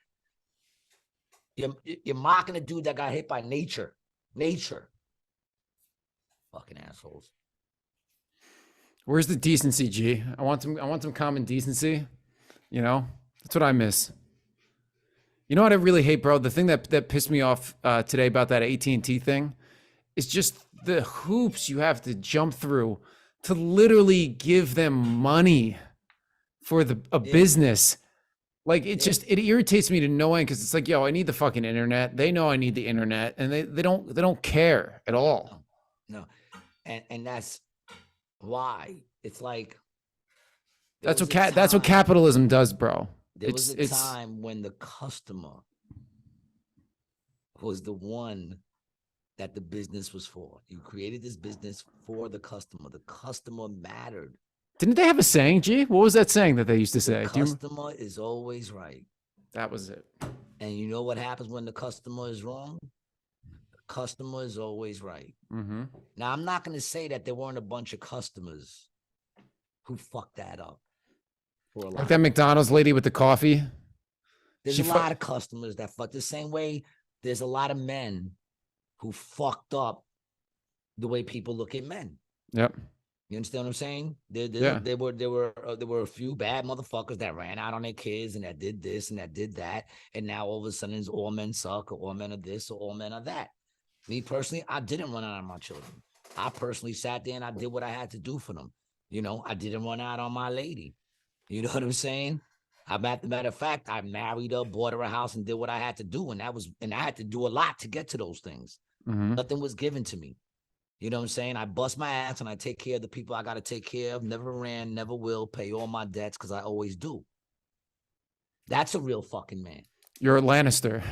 You're mocking a dude that got hit by nature. Nature. Fucking assholes. Where's the decency, G? I want some common decency. You know? That's what I miss. You know what I really hate, bro? The thing that pissed me off today about that AT&T thing is just the hoops you have to jump through to literally give them money for a business. Like, it irritates me to no end because it's like, yo, I need the fucking internet. They know I need the internet, and they don't care at all. No. And that's why it's like that's what capitalism does, bro. There was a time when the customer was the one that the business was for. You created this business for the customer. The customer mattered. Didn't they have a saying, G? What was that saying that they used to say? The customer is always right. That was it. And you know what happens when the customer is wrong? The customer is always right. Mm-hmm. Now, I'm not going to say that there weren't a bunch of customers who fucked that up. Like that McDonald's lady with the coffee. There's a lot of customers that fuck the same way. There's a lot of men who fucked up the way people look at men. Yep. You understand what I'm saying? There were a few bad motherfuckers that ran out on their kids and that did this and that did that, and now all of a sudden it's all men suck or all men are this or all men are that. Me personally, I didn't run out on my children. I personally sat there and I did what I had to do for them. You know, I didn't run out on my lady. You know what I'm saying? Matter of fact, I married her, bought her a house, and did what I had to do, and I had to do a lot to get to those things. Mm-hmm. Nothing was given to me. You know what I'm saying? I bust my ass and I take care of the people I got to take care of. Never ran, never will, pay all my debts because I always do. That's a real fucking man. You're a Lannister.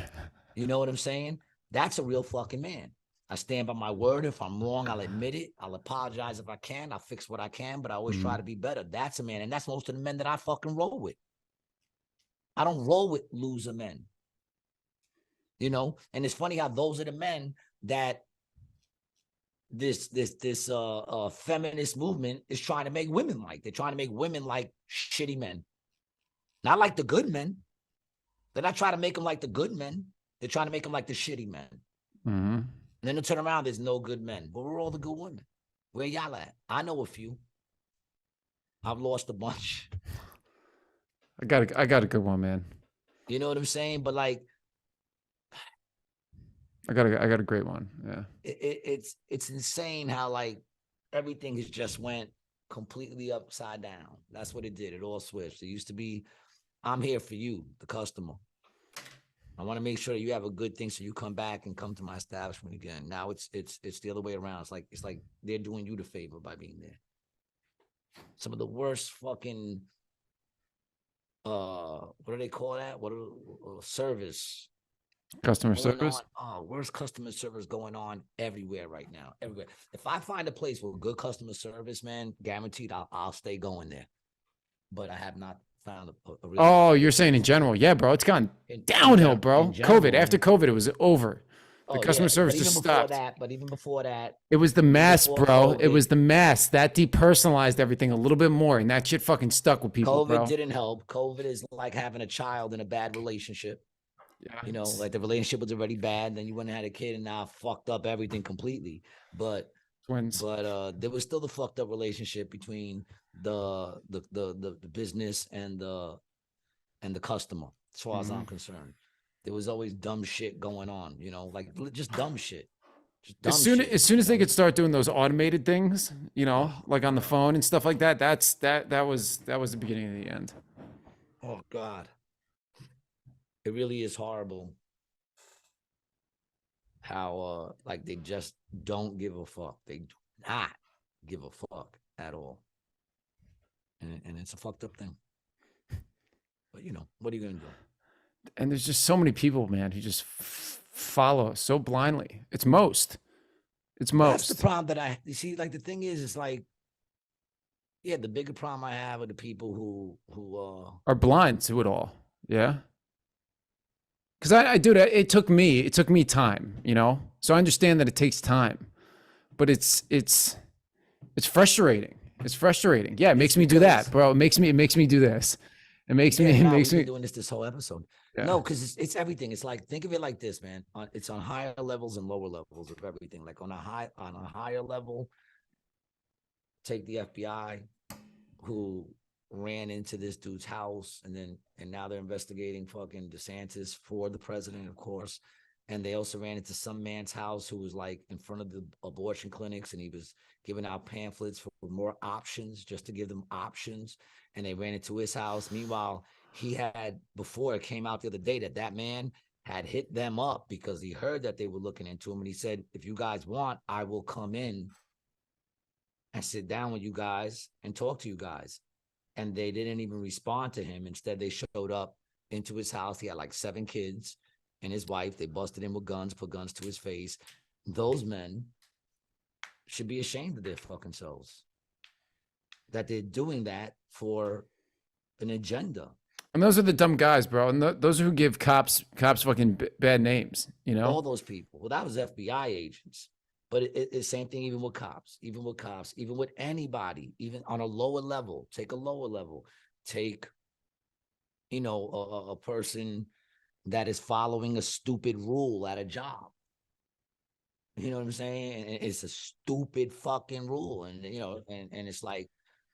You know what I'm saying? That's a real fucking man. I stand by my word. If I'm wrong, I'll admit it. I'll apologize if I can. I'll fix what I can, but I always try to be better. That's a man. And that's most of the men that I fucking roll with. I don't roll with loser men. You know? And it's funny how those are the men that this feminist movement is trying to make women like. They're trying to make women like shitty men. Not like the good men. They're not trying to make them like the good men. They're trying to make them like the shitty men. Mm-hmm. And then they turn around, there's no good men. But we're all the good women. Where y'all at? I know a few. I've lost a bunch. I got a good one, man. You know what I'm saying? But like, I got a great one. Yeah. It's insane how like everything has just went completely upside down. That's what it did. It all switched. It used to be, I'm here for you, the customer. I want to make sure that you have a good thing so you come back and come to my establishment again. Now it's the other way around. It's like they're doing you the favor by being there. Some of the worst fucking what do they call that? Service. Customer service. Worst customer service going on everywhere right now. Everywhere. If I find a place with good customer service, man, guaranteed I'll stay going there. But I have not found a really. Oh, you're saying in general? Yeah, bro. It's gone downhill, bro. COVID. After COVID, it was over. The customer service just stopped. But even before that, it was the mask, bro. COVID, it was the mask that depersonalized everything a little bit more, and that shit fucking stuck with people. COVID didn't help. COVID is like having a child in a bad relationship. Yeah, you know, like the relationship was already bad, then you went and had a kid, and now fucked up everything completely. But twins. But there was still the fucked up relationship between the business and the customer, as far as I'm concerned. There was always dumb shit going on, you know, like just dumb shit. Just dumb as soon as they could start doing those automated things, you know, like on the phone and stuff like that, that was the beginning of the end. Oh God. It really is horrible how like they just don't give a fuck. They do not give a fuck at all. And it's a fucked up thing. But you know, what are you gonna do? And there's just so many people, man, who just follow so blindly. It's most. That's the problem that you see, like the thing is, it's like, yeah, the bigger problem I have are the people who are blind to it all. Yeah. Because I do that. It took me time, you know? So I understand that it takes time, but it's frustrating. It's frustrating. Yeah. It makes me do that, bro. It makes me do this. It makes me doing this whole episode. Yeah. No, because it's everything. It's like, think of it like this, man. It's on higher levels and lower levels of everything. Like on a higher level, take the FBI, who ran into this dude's house, and now they're investigating fucking DeSantis for the president, of course. And they also ran into some man's house who was like in front of the abortion clinics, and he was giving out pamphlets for more options, just to give them options. And they ran into his house. Meanwhile, he had, before it came out the other day, that man had hit them up because he heard that they were looking into him. And he said, if you guys want, I will come in and sit down with you guys and talk to you guys. And they didn't even respond to him. Instead, they showed up into his house. He had like 7 kids and his wife. They busted him with guns, put guns to his face. Those men should be ashamed of their fucking selves, that they're doing that for an agenda. And those are the dumb guys, bro. And those are who give cops fucking bad names, you know? All those people. Well, that was FBI agents. But it's same thing even with cops, even with anybody, even on a lower level. Take a lower level. Take, you know, a person that is following a stupid rule at a job. You know what I'm saying? And it's a stupid fucking rule. And, you know, and it's like,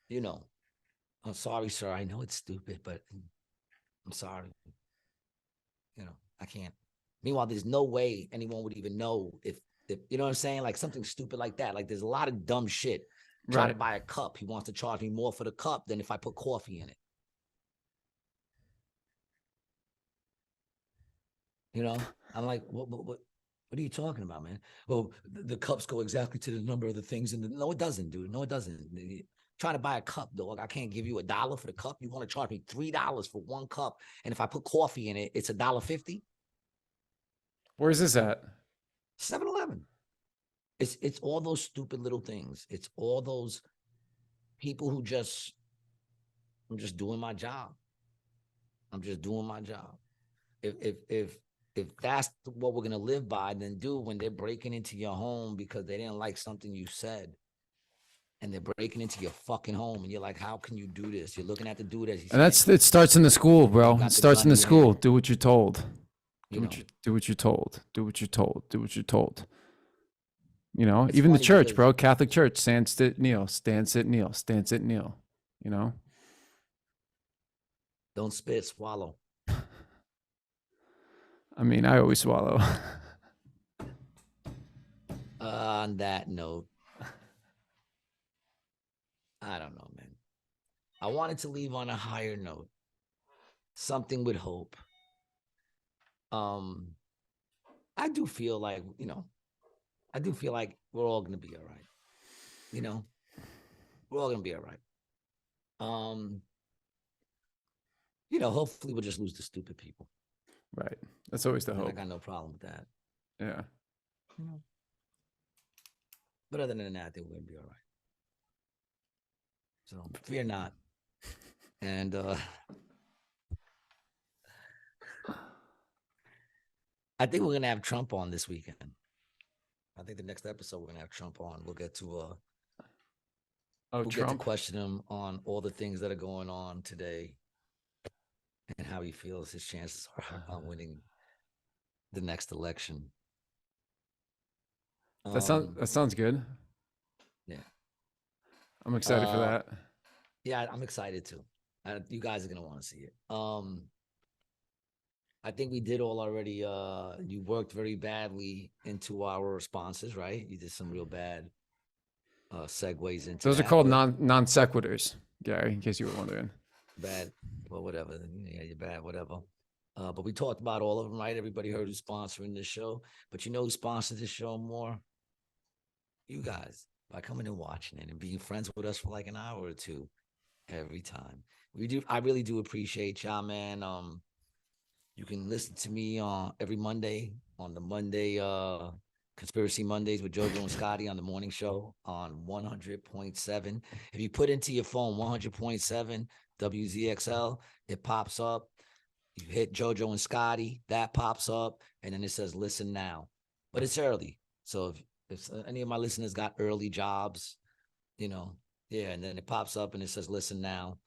you know, I'm sorry, sir. I know it's stupid, but I'm sorry. You know, I can't. Meanwhile, there's no way anyone would even know if you know what I'm saying? Like something stupid like that. Like there's a lot of dumb shit. Try to buy a cup. He wants to charge me more for the cup than if I put coffee in it. You know, I'm like, what are you talking about, man? Well, the cups go exactly to the number of the things. No, it doesn't, dude. No, it doesn't. Trying to buy a cup, dog. I can't give you $1 for the cup. You want to charge me $3 for one cup. And if I put coffee in it, it's $1.50. Where's this at? 7-Eleven. It's all those stupid little things. It's all those people who I'm just doing my job. I'm just doing my job. If that's what we're gonna live by, then when they're breaking into your home because they didn't like something you said, and they're breaking into your fucking home, and you're like, how can you do this? You're looking at the dude as he's. And it starts in the school, bro. It starts in the school. Do what you're told. Do what you're told. Do what you're told. Do what you're told. You know, even the church, bro. Catholic Church. Stand, sit, kneel. Stand, sit, kneel. Stand, sit, kneel. You know. Don't spit, swallow. I mean, I always swallow. On that note, I don't know, man. I wanted to leave on a higher note. Something with hope. I do feel like, I do feel like we're all gonna be all right. We're all gonna be all right. Hopefully we'll just lose the stupid people. Right. That's always the hope. I got no problem with that. Yeah. But other than that, I think we're gonna be all right. So fear not. And I think we're gonna have Trump on this weekend. I think the next episode we're gonna have Trump on. We'll get to we'll get to question him on all the things that are going on today and how he feels his chances are on winning the next election. That sounds good. Yeah. I'm excited for that. Yeah, I'm excited too. You guys are gonna want to see it. I think we did all already. You worked very badly into our responses, right? You did some real bad segues into. Those are called non sequiturs, Gary, in case you were wondering. Bad, well, whatever. Yeah, you're bad, whatever. But we talked about all of them, right? Everybody heard who's sponsoring this show. But who sponsors this show more? You guys, by coming and watching it and being friends with us for like an hour or two every time. I really do appreciate y'all, man. You can listen to me every Monday on the Monday Conspiracy Mondays with JoJo and Scotty on the morning show on 100.7. If you put into your phone 100.7 WZXL, it pops up. You hit JoJo and Scotty, that pops up, and then it says listen now. But it's early. So if any of my listeners got early jobs, and then it pops up and it says listen now,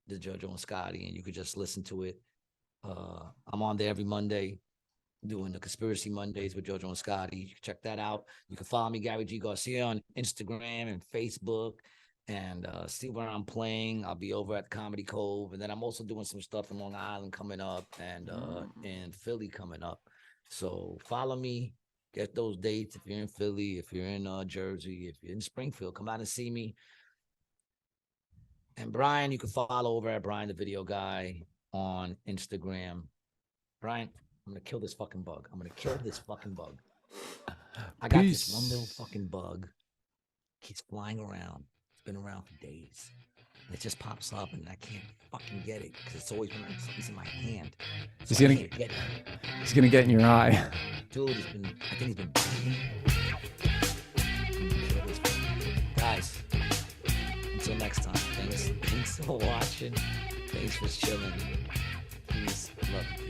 the JoJo and Scotty, and you could just listen to it. I'm on there every Monday doing the Conspiracy Mondays with JoJo and Scotty. You can check that out. You can follow me, Gary G. Garcia, on Instagram and Facebook, and see where I'm playing. I'll be over at Comedy Cove, and then I'm also doing some stuff in Long Island coming up and in Philly coming up. So follow me, get those dates if you're in Philly, if you're in Jersey, if you're in Springfield, come out and see me. And Brian, you can follow over at Brian the Video Guy on Instagram. Brian, I'm gonna kill this fucking bug. I got this one little fucking bug. Keeps flying around. It's been around for days. And it just pops up and I can't fucking get it because it's always when it's in my hand. So He's gonna get in your eye. Dude, I think he's been biting. Guys, until next time, thanks for watching. Thanks for chilling. Peace. Love you.